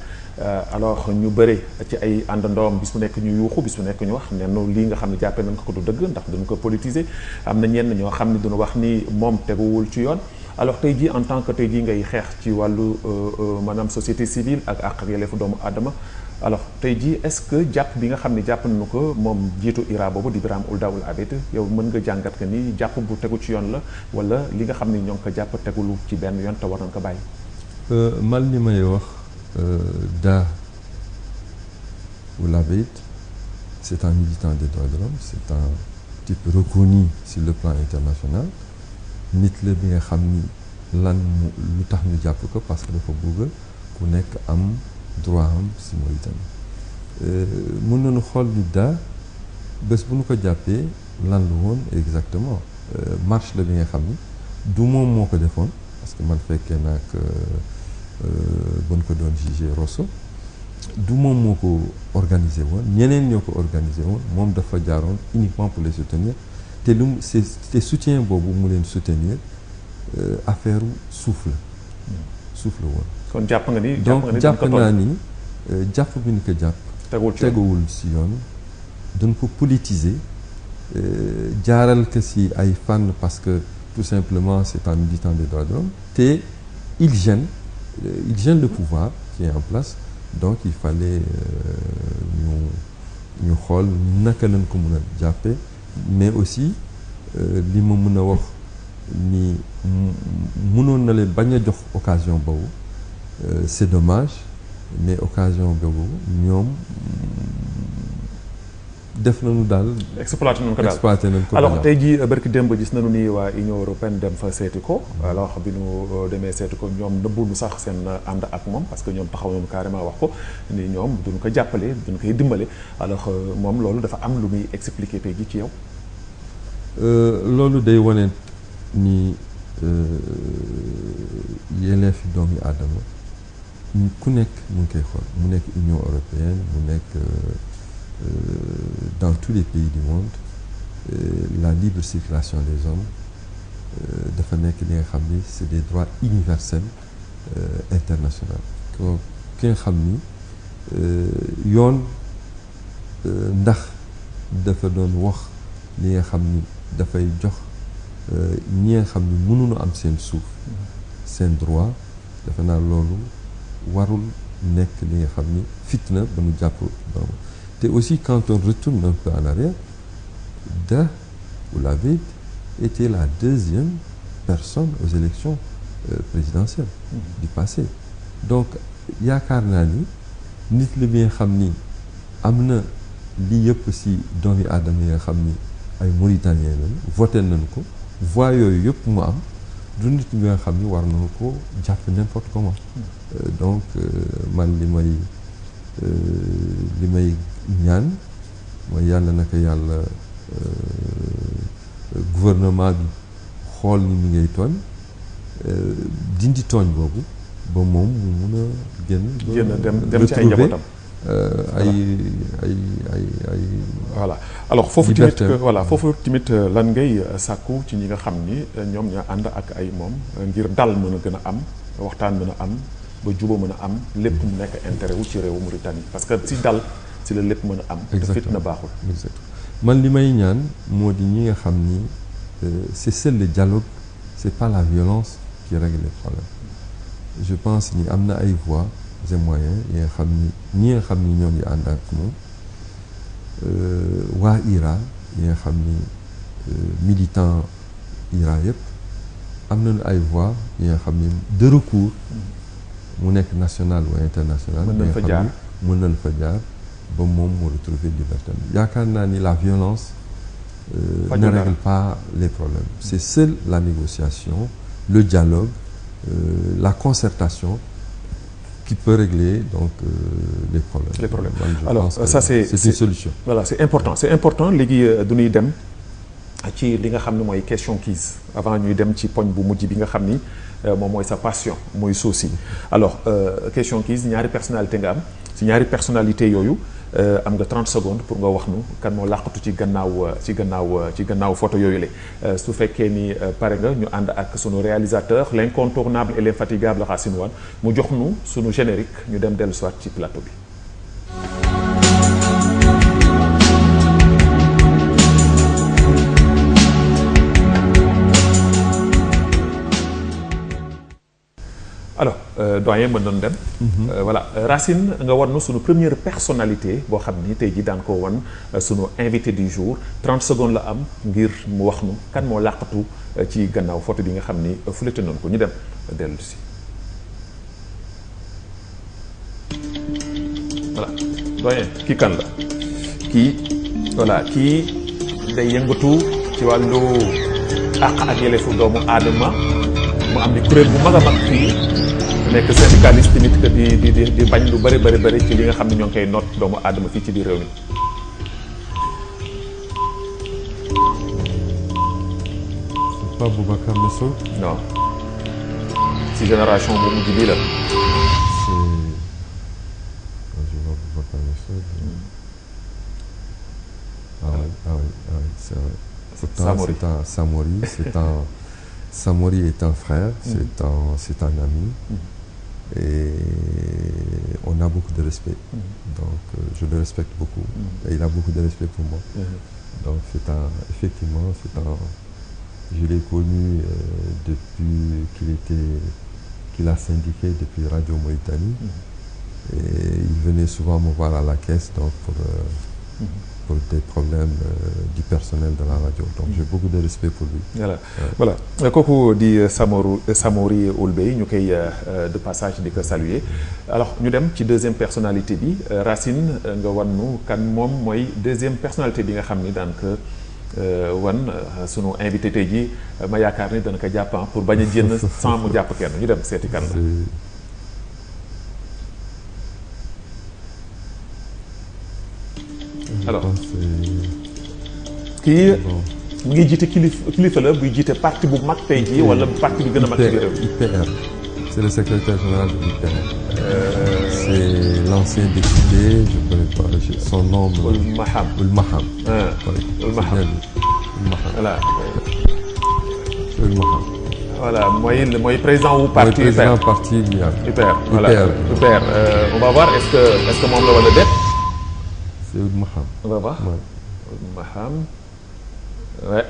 alors ñu bëre ci ay àndandoom bis bu nekk ñu yuuxu bis bu nekk ñu wax nenn lii nga xam ne jàppee nañ ko du dëgg ndax dañu ko politiser am na ñenn ñoo xam ne duñu wax ni moom teguwul ci yoon alors tey jii en tant que tey jii ngay xeex ci wàllu maanaam société civile ak àq ak yelleefu doomu aadama alors tey jii est-ce que jàpp bi nga xam ne jàpp nañu ko moom jiitu IRA boobu di Birame Ould Abeid yow mën nga jàngat que ni jàpp bu tegu ci yoon la wala li nga xam ne ñoo ngi ko jàpp tegulu ci benn yoon te war nañ ko bàyyi. man li may wax Da Ould Abeid c'est un militant des droits de l'homme c'est un type reconnu sur le plan international nit la bi nga xam ni lu tax ñu jàpp ko parce que dafa bëgg ku nekk am droit am si Mauritanie mën nañu xool ni Da bés bu ñu ko jàppee lan la woon exactement marche la bi nga xam ni du moom moo ko defoon parce que man fekkee nag bu ñu ko doon jugé Rosso du moom moo ko organisé woon ñeneen ñoo ko organisé woon moom dafa jaaroon uniquement pour les soutenir te lu te soutien boobu mu leen soutenir affaire suuf la woon. kon jàpp nga ni donc jàpp naa ni jàpp bi ñu ko jàpp. teguwul si yoon dañ ko politiser jaaral ko si ay fànn parce que tout simplement c'est un militant des droits de l'homme te il gêne le pouvoir qui est en place donc il fallait ñu xool naka lañ ko mën a jàppe mais aussi li ma mën a wax ni mënoon na leen bañ a jox occasion boobu c'est dommage mais occasion boobu ñoom def nañu daal. exploité nañu ko daal alors tey jii barki démb gis nañu ni waa Union européenne dem fa seeti ko alors bi ñu demee seeti ko ñoom nëbbuñu sax seen ànd ak moom parce que ñoom taxaw nañu carrément wax ko ni ñoom duñu ko jàppale duñu koy dimbale alors moom loolu dafa am lu muy expliquer tey jii ci yow. loolu day wane ni yelleefi doomi aadama ku nekk mu ngi koy xool mu nekk Union européenne mu nekk dans tous les pays du monde la libre circulation des hommes dafa nekk li nga xam ni c'est des droits universels internationaux ki nga xam ni yoon ndax dafa doon wax li nga xam ni dafay jox ñi nga xam ni mënuñu am seen suuf seen droit dafa naa loolu warul nekk li nga xam ni fitna ba nu jàpp ba te aussi quand on retourne un peu en arrière Da Oulavid était la deuxième personne aux élections présidentielles du passé donc yaakaar naa ni nit li bi nga xam ni am na lii yëpp si doomi aadama yi nga xam ni ay Mauritaniens lañu voté nañu ko voix yooyu yëpp mu am du nit bi nga xam ni war nañu ko jàpp n'importe comment donc man li may ñaan mooy yàlla naka yàlla gouvernement bi xool ni mi ngay tooñ dindi tooñ boobu ba moom mu mun a génn dem ci ay njabootam ay voilà alors foofu tamit voilà foofu tamit lan ngay sàkku ci ñi nga xam ni ñoom ñoo ànd ak ay moom ngir dal mën a gën a am waxtaan mën a am ba juba mën a am lépp mu nekk intérêt wu ci réewu Mauritanie parce que si dal si la lépp mën a am te fitna baaxul man li may ñaan moo di ñi nga xam ni c'est seul le dialogue c'est pas la violence qui règle les problèmes je pense ni am na ay voies et moyens yi nga xam ni ñi nga xam ni ñoo ngi ànd ak moom waa IRA yi nga xam ni militant IRA yëpp am nañu ay voies yi nga xam ni de recours mu nekk national ou international mën nañ fa jaar mën nañ fa jaar ba moom mu retrouver liberté yaakaar naa ni la violence ne règle pas les problèmes c'est seule la négociation le dialogue la concertation qui peut régler donc les problèmes. Alors ça c'est une solution. Voilà, c'est important léegi du ñuy dem ci li nga xam ne mooy question quiz avant ñuy dem ci poñ bu mujj bi nga xam ni moom mooy sa passion mooy Sosi alors question quiz ñaari personnalité nga am ci ñaari personnalité yooyu am nga 30 secondes pour nga wax nu kan moo làqatu ci gannaaw photo yooyu la su fekkee ni pare nga ñu ànd ak sunu réalisateur l'incontournable et l'infatigable Racine Wane mu jox nu sunu générique ñu dem dellu soit ci plateau bi. alors doyen mën nañu dem. Voilà Racine nga wan nu sunu première personnalité boo xam ni tey jii daan ko wan sunu invité du jour 30 secondes la am ngir mu wax nu kan moo làqatu ci gannaaw photo bi nga xam ni fulete noonu ko ñu dem dellu si. voilà doyen kii kan la kii day yëngatu ci wàllu àq ak yelleefu doomu aadama mu am di kuréel bu mag a mag fii. nekk syndicaliste tamit que di bañ lu bëri ci li nga xam ne ñoo ngi koy noot doomu aadama fii ci biir réew mi. c'est pas Boubacar Messoud. non ci génération bu mujj bii la. je vois Boubacar Messoud. ah oui c'est vrai. Samori Samori est un frère, c'est un ami et on a beaucoup de respect. Donc je le respecte beaucoup et il a beaucoup de respect pour moi. Donc je l'ai connu depuis qu'il a syndiqué depuis Radio Mauritanie et il venait souvent me voir à la caisse donc pour des problèmes du personnel de la radio donc j'ai beaucoup de respect pour lui. voilà kooku di Samori Oulbey ñu koy de passage di ko saluer alors ñu dem ci deuxième personnalité bi Racine nga wan nu kan moom mooy deuxième personnalité bi nga xam ni daan ko wan sunu invité tey ji ma yaakaar ni dana ko jàpp pour bañ a génn sans mu jàpp kenn ñu dem seeti kan la. alors kii mu ngi jiite kilifa la buy jiite parti bu mag tey jii wala parti bi gën a mag ci réew mi. IPR c'est le secrétaire général de l'IPR. C'est l'ancien député je connais pas son nom. Ould Maham. Voilà. Ould Maham. voilà mooy président wu parti mooy président parti UPR voilà UPR on va voir est-ce que moom la wala déet. c'est Ould Maham. on va voir Ould Maham. ouais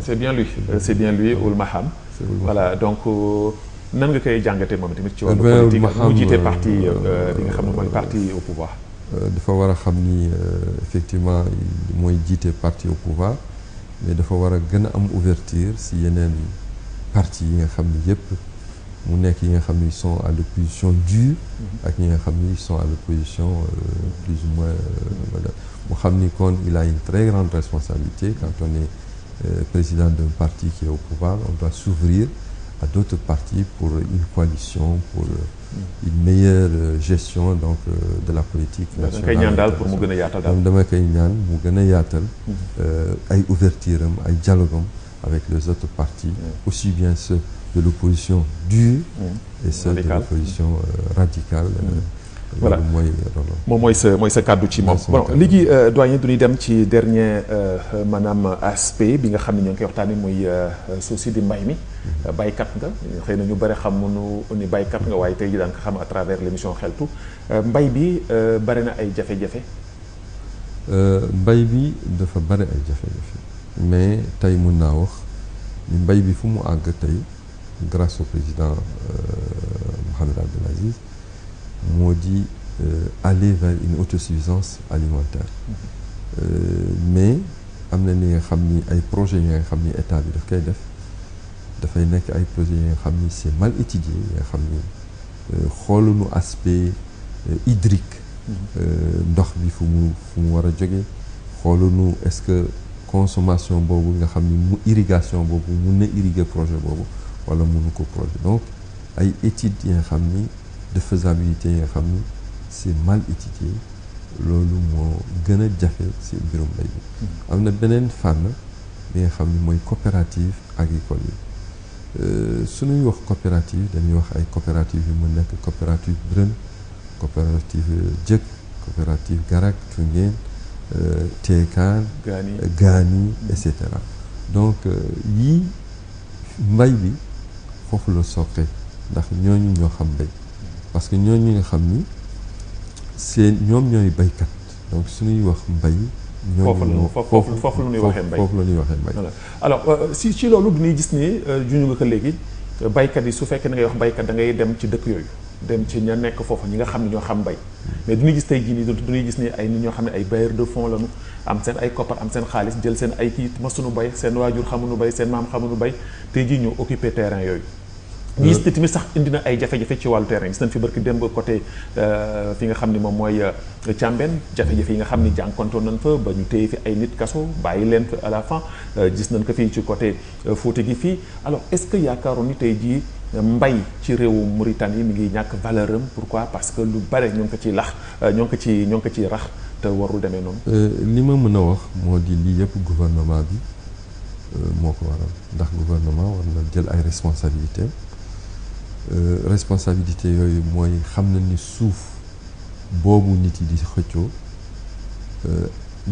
c'est bien lui Ould Maham. voilà donc nan nga koy jàngatee moom tamit ci wàllu politique mu jiite parti bi nga xam ne mooy parti au pouvoir. dafa war a xam ni effectivement mooy jiite parti au pouvoir mais dafa war a gën a am ouverture si yeneen parti yi nga xam ni yëpp mu nekk yi nga xam ni ils sont à l'opposition dure ak ñi nga xam ni ils sont à l'opposition plus ou moins mu xam ni kon il a une très grande responsabilité quand on est président d'un parti qui est au pouvoir on doit s'ouvrir à d'autres partis pour une coalition pour une meilleure gestion donc de la politique nationale. da koy ñaan daal pour mu gën a yaatal daal. dama koy ñaan mu gën a yaatal. ay ouverture am ay dialogue am avec les autres partis. aussi bien ceux de l'opposition dure. et ceux de l'opposition radicale. voilà moom mooy sa kàddu ci moom. bon léegi doyen du ñuy dem ci dernier maanaam aspect bi nga xam ne ñoo ngi koy waxtaanee muy souci di mbay mi. baykat nga xëy na ñu bëri xamuñu ni baykat nga waaye tey jii daan ko xam à travers l'émission xeltu mbay bi bëri na ay jafe-jafe. mbay bi dafa bëri ay jafe-jafe mais tey mun naa wax ni mbay bi fu mu àgg tey grâce au président Mohamed Abdel Aziz moo di aller vers une autosuffisance alimentaire mais am na li nga xam ni ay projets yi nga xam ni état bi daf koy def dafay nekk ay projets yi nga xam ni c'est mal étudié yi nga xam ni xooluñu aspect hydrique ndox bi fu mu war a jóge xooluñu est-ce que consommation boobu nga xam ni mu irrigation boobu mun na irriguer projet boobu wala mënu ko projet donc ay études yi nga xam ni de faisabilité yi nga xam ni c'est mal étudié loolu moo gën a jafe ci mbirum mbay bi am na beneen fànn bi nga xam ni mooy coopérative agricole yi suñuy wax coopérative dañuy wax ay coopérative yu mu nekk coopérative Brën coopérative Jëkk coopérative Garak Tungeen Teekaan Gaani et cetera donc yii mbay bi foofu la soqe ndax ñooñu ñoo xam mbay parce que ñooñu nga xam ni ñoom ñooy baykat donc suñuy wax mbay foofu la ñuy waxee mbay alors ci loolu dañuy gis ni juñu nga ko léegi baykat yi su fekkee da ngay wax baykat da ngay dem ci dëkk yooyu dem ci ña nekk foofu ñi nga xam ne ñoo xam mbay mais duñuy gis tey jii nii duñuy gis ni ay nit ñoo xam ne ay bailleurs de fonds lañu am seen ay koppar am seen xaalis jël seen ay kii masuñu bay seen waajur xamuñu bay seen maam xamuñu bay tey jii ñu occupé terrain yooyu ñu gis tamit sax indi na ay jafe-jafe ci wàllu terrain gis nañ fi barki démb côté fi nga xam ni moom mooy Càmbeen jafe-jafe yi nga xam ni jànkontoon nañ fa ba ñu téye fi ay nit kaso bàyyi leen fa à la fin gis nañ ko fii ci côté Fouta gi fii alors est-ce que yaakaaroon ni tey jii mbay ci réewu Mauritanie mi ngi ñàkk valeur am pourquoi parce que lu bare ñoo ngi ko ciy lax ñoo ngi ko ciy rax te warul demee noonu. li ma mën a wax moo di lii yëpp gouvernement bi moo ko waral ndax gouvernement war na jël ay responsabilités. responsabilité yooyu mooy xam na ni suuf boobu nit yi di xëccoo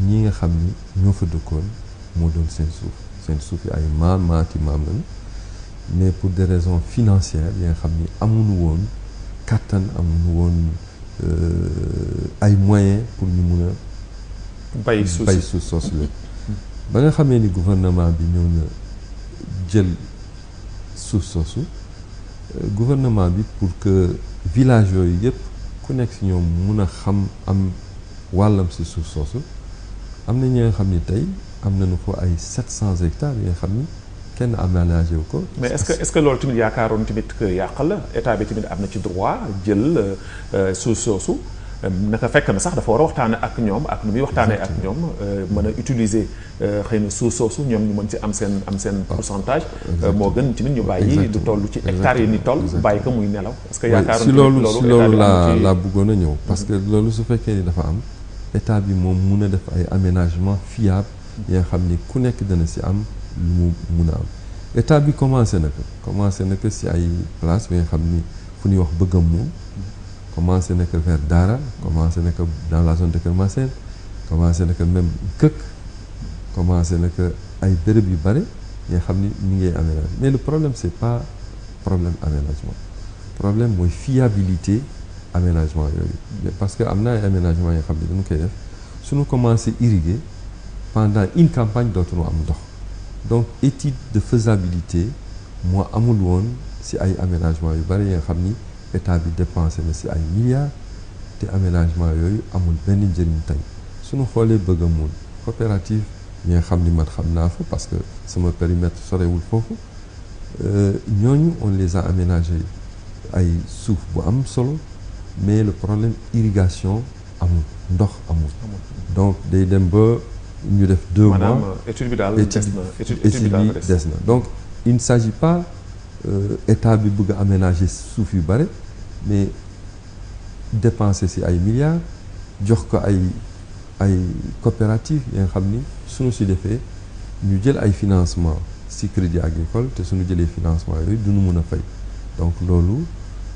ñi nga xam ni ñoo fa dëkkoon moo doon seen suuf yi ay maati maam lañu mais pour des raisons financières yi nga xam ni amuñu woon kàttan amuñu woon ay moyens pour ñu mun a bay suuf soosu la ba nga xamee ni gouvernement bi ñëw na jël suuf soosu gouvernement bi pour que village yooyu yëpp ku nekk ci ñoom mun a xam am wàllam ci suuf soosu am na ñi nga xam ni tey am nañu ko ay 700 hectares yi nga xam ni kenn aménagé wu ko. mais est-ce que loolu tamit yaakaaroon tamit que yàq la état bi tamit am na ci droit jël suuf soosu naka fekk na sax dafa war a waxtaane ak ñoom ak nu muy waxtaanee ak ñoom mën a utiliser xëy na suuf soosu ñoom ñu mën ci am seen pourcentage moo gën tamit ñu bàyyi du toll ci hectares yi ni toll bàyyi ko muy nelaw parce que yaakaaroon si loolu laa bëggoon a ñëw parce que loolu su fekkee ni dafa am état bi moom mun a def ay aménagement fiable yi nga xam ni ku nekk dana si am lu mu mun a am état bi commencé na ko si ay place bi nga xam ni fu ñuy wax bëgg a muun commencé na ko vers Daara commencé na ko dans la zone de Keur Massène commencé na ko même Këkk commencé na ko ay béréb yu bare nga xam ni mi ngay aménagé mais le problème c'est pas problème aménagement problème mooy fiabilité aménagement yooyu parce que am na ay aménagement yoo xam ne dañu koy def suñu commencé irriguer pendant une campagne dootuñu am ndox donc étude de faisabilité moo amul woon ci ay aménagement yu bari yi nga xam ni état bi dépensé na ci ay milliards te aménagement yooyu amul benn njëriñ tey suñu xoolee bëgg a mun coopérative yi nga xam ni man xam naa fa parce que sama périmètre sorewul foofu ñooñu on les a aménagé ay suuf bu am solo mais le problème irrigation amul ndox amul donc day dem ba ñu def 2 mois maanaam étude bi daal des na étude bi des na donc il ne s'agit pas état bi bëgg a aménager suuf yu bare mais dépenser ci ay milliards jox ko ay coopérative yi nga xam ni suñu ci defee ñu jël ay financement ci crédit agricole te suñu jëlee financement yooyu duñu mën a fay donc loolu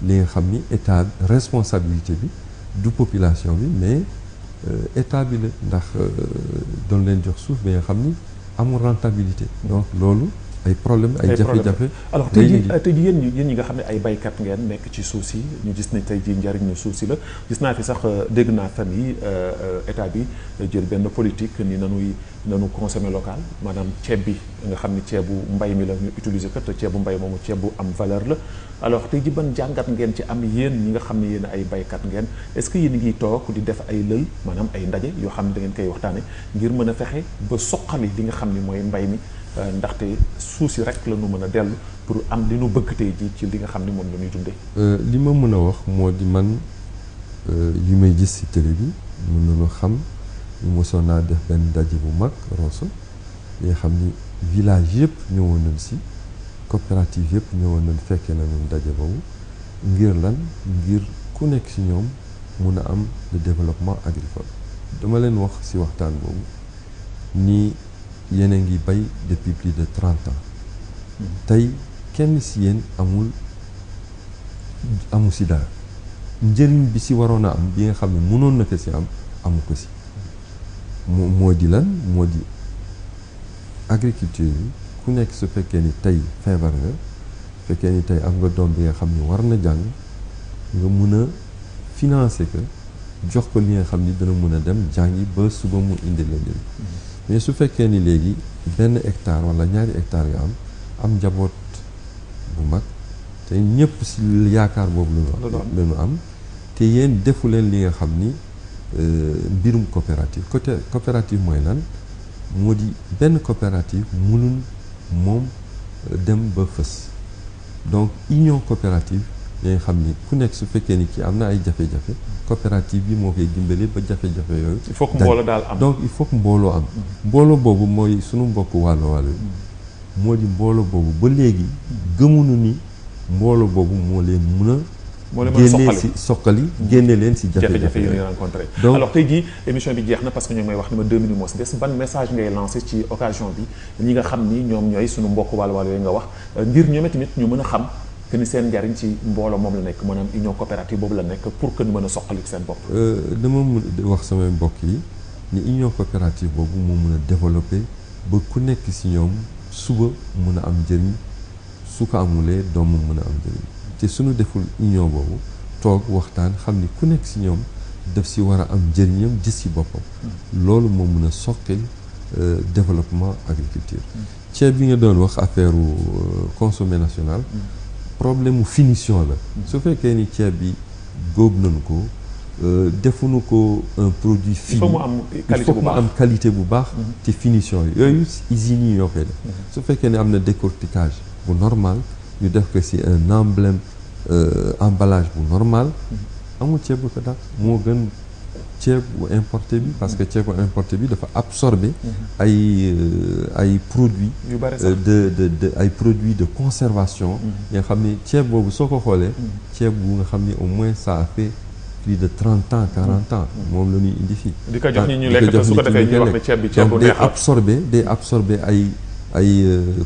li nga xam ni état responsabilité bi du population bi mais état bi la ndax doon leen jox suuf bi nga xam ni amul rentabilité donc loolu ay problème ay jafe-jafe alors tey jii yéen ñi nga xam ne ay baykat ngeen nekk ci suuf si ñu gis ne tey jii njariñu suuf si la gis naa fi sax dégg naa fan yi état bi jël benn politique ni nanu consommer local maanaam ceeb bi nga xam ni ceebu mbay mi la ñu utiliser ko te ceebu mbay moomu ceeb bu am valeur la alors tey jii ban jàngat ngeen ci am yéen ñi nga xam ne yéen ay baykat ngeen est-ce que yéen ngi toog di def ay lël maanaam ay ndaje yoo xam ne da ngeen koy waxtaane ngir mën a fexe ba soqali li nga xam ni mooy mbay mi ndaxte suuf si rek la ñu mën a dellu pour am li ñu bëgg tey jii ci li nga xam ni moom la ñuy dundee. li ma mën a wax moo di man yi may gis ci télé bi mën nañu xam ñu mosoon naa def benn ndaje bu mag Rosso yi nga xam ni village yëpp ñëwoon nañ ci coopérative yëpp ñëwoon nañ fekkee nañu ndaje boobu ngir lan ngir ku nekk ci ñoom mun a am le développement agricole dama leen wax ci waxtaan boobu ni yéen a ngi bay depuis plus de 30 ans tey kenn ci yéen amu ci dara njëriñ bi ci waroon a am bi nga xam ne mënoon na ko ci am amu ko ci moo di lan moo di agriculture yi ku nekk su fekkee ni tey feebar nga fekkee ni tey am nga doom bi nga xam ni war na jàng nga mun a financer ko jox ko li nga xam ni dana mun a dem jàngi ba suba mu indi la njëriñ mais su fekkee ni léegi benn hectare wala ñaari hectare nga am njaboot bu mag te ñëpp ci yaakaar boobu la ñu am te yéen defu leen li nga xam ni mbirum coopérative coopérative mooy lan moo di benn coopérative mënul moom dem ba fës donc union coopérative yi nga xam ni ku nekk su fekkee ni kii am na ay jafe-jafe coopérative bi moo koy dimbali ba jafe-jafe yooyu. il faut que mbooloo daal am donc il faut que mbooloo am. mbooloo boobu mooy sunu mbokk wàllu moo di mbooloo boobu ba léegi gëmuñu ni mbooloo boobu moo leen mën a. moo leen mën a génne ci soqali génne leen ci jafe-jafe yi ñuy rencontré. donc alors tey jii émission bi jeex na parce que ñoom may wax ni ma 2 minutes moo si des ban message ngay lancé ci occasion bi ñi nga xam ni ñoom ñooy sunu mbokk wàllu yooyu nga wax ngir ñoom tamit ñu mën a xam. que ni seen njariñ ci mbooloo moom la nekk maanaam union coopérative boobu la nekk pour que ñu mën a soqali seen bopp. dama mën wax samay mbokk yi ni union coopérative boobu moo mën a développer ba ku nekk ci ñoom suba mën a am njëriñ su ko amulee doomam mën a am njëriñ te suñu deful union boobu toog waxtaan xam ni ku nekk ci ñoom daf ci war a am njëriñam gis ci boppam. loolu moo mën a soqali développement agriculture. ceeb bi nga doon wax affaire consommé national. problème mu finition la su fekkee ni ceeb bi góob nañu ko defuñu ko un produit fini il faut mu am qualité bu baax te finition yooyu usines yi ñoo koy def su fekkee ne am na décortiquage bu normal ñu def ko ci un emblème emballage bu normal amul ceeb bu ko dàq moo gën ceeb bu importé bi parce que ceeb bu importé bi dafa absorber ay produits de ay produits de conservation nga xam ni ceeb boobu soo ko xoolee ceeb bu nga xam ni au moins ça a fait plus de 30 ans 40 ans moom la ñuy indi fii di ko jox ñi ñu lekk te su ko defee ñu wax ne ceeb bi ceeb bu neex day absorber ay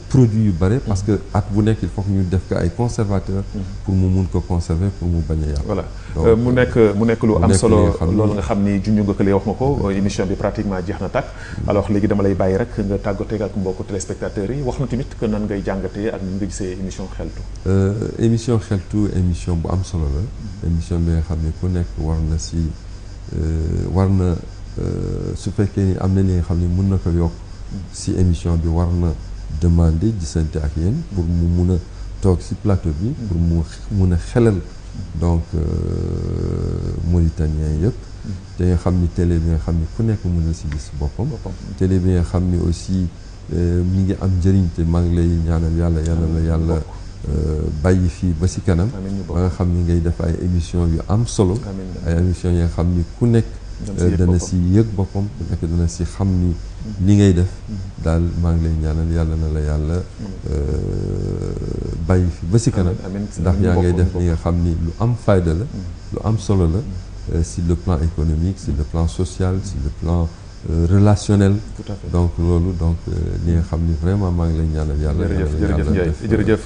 produits yu bare parce que at bu nekk il faut que ñu def ko ay conservateur pour mu mun ko conserver pour mu bañ a yàqu. voilà donc mu nekk lu am solo li nga xam ni loolu nga xam ni junj nga ko léegi wax nga ko émission bi pratiquement jeex na tàkk. alors léegi dama lay bàyyi rek nga tàggatoo ak mbokku téléspectateurs yi wax na tamit que nan ngay jàngatee ak ni nga gisee émission xeltu. émission xeltu émission bu am solo la. émission bi nga xam ne ku nekk war na su fekkee ni am na li nga xam ne mun na ko yokk si émission bi war na demander gisante ak yéen pour mu mun a toog si plateau bi pour mu mun a xelal donc Mauritaniens yëpp te nga xam ni télé bi nga xam ni ku nekk mun na si gis boppam télé bi nga xam ni aussi mi ngi am njëriñ te maa ngi lay ñaanal yàlla bàyyi fii ba si kanam ba nga xam ni ngay def ay émission yu am solo ay émission yi nga xam ni ku nekk dana si yëg boppam ku nekk dana si xam ni li ngay def daal maa ngi lay ñaanal yàlla na la yàlla bàyyi fi ba si kanam ndax yaa ngay def li nga xam ni lu am fayda la lu am solo la sur le plan économique sur le plan social sur le plan relationnel. Tout à fait. Donc loolu donc li nga xam ni vraiment maa ngi lay ñaanal yàlla. jërëjëf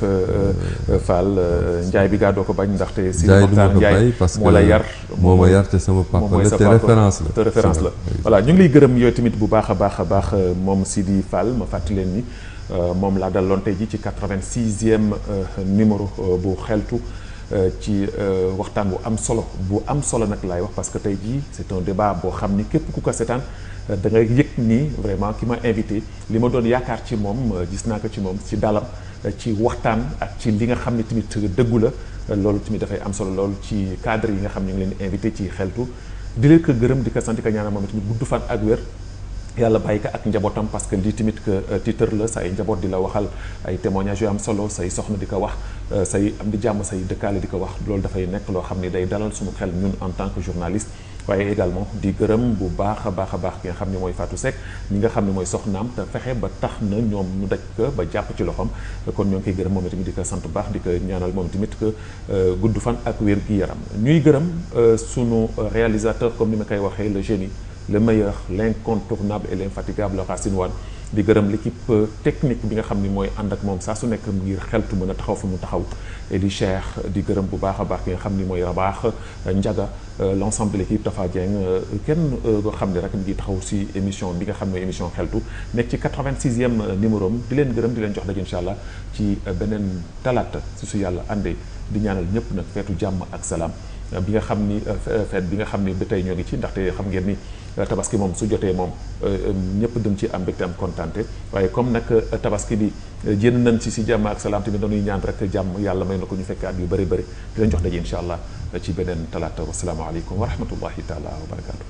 Fall Ndiaye bi gaa doo ko bañ ndaxte. Ndiaye du ma ko bàyyi parce que moo la yar. moo ma yar te sama papa la te référence la. te référence la voilà ñu ngi lay gërëm yooyu tamit bu baax a baax moom Sidi Fall ma fàttali leen ni moom laa daloon tey ji ci 86e numéro bu xeltu. ci waxtaan bu am solo nag laay wax parce que tey jii c'est un débat boo xam ni képp ku ko seetaan da ngay yëg ni vraiment ki ma invité li ma doon yaakaar ci moom gis naa ko ci moom ci dalam ci waxtaan ak ci li nga xam ne tamit dëggu la loolu tamit dafay am solo loolu ci cadre yi nga xam ne ñu ngi leen di invité ci xeltu di leen ko gërëm di ko sant ko ñaanal moom tamit gudd fan ak wér yàlla bàyyi ko ak njabootam parce que lii tamit que titre la say njaboot di la waxal ay témoignages yu am solo say soxna di ko wax say am di jàmm say dëkkaale di ko wax loolu dafay nekk loo xam ni day dalal suñu xel ñun en tant que journaliste waaye également di gërëm bu baax a baax ki nga xam ne mooy Fatou Seck ñi nga xam ne mooy soxnaam te fexe ba tax na ñoom ñu daj ko ba jàpp ci loxoom kon ñoo ngi koy gërëm moom tamit di ko sant bu baax di ko ñaanal moom tamit que gudd fan ak wér gi yaram ñuy gërëm sunu réalisateur comme ni ma koy waxee le génie le meilleur l'incontournable et l'infatigable Racine Wane di gërëm l'équipe technique bi nga xam ni mooy ànd ak moom saa su nekk ngir xeltu mën a taxaw fu mu taxaw et di Cheikh di gërëm bu baax a baax ki nga xam ni mooy Rabaax Ndiaga l'ensemble de l'équipe Tafa Dieng kenn nga xam ne rek mi ngi taxaw si émission bi nga xam ne émission xeltu nekk ci 86e numéro am di leen gërëm di leen jox daje incha allah ci beneen talaata su yàlla àndee di ñaanal ñëpp nag feetu jàmm ak salaam bi nga xam ni feet bi nga xam ni ba tey ñoo ngi ci ndaxte xam ngeen ni tabaski moom su jotee moom ñëpp dañ ci am mbégte am kontaante waaye comme nag tabaski bi jénn nañ si jàmm ak salaam tamit dañuy ñaan rek jàmm yàlla may na ko ñu fekk at yu bëri bëri di leen jox daje incha allah ci beneen talaata wasalaamaaleykum wa rahmatullahi taala wa barakaatu.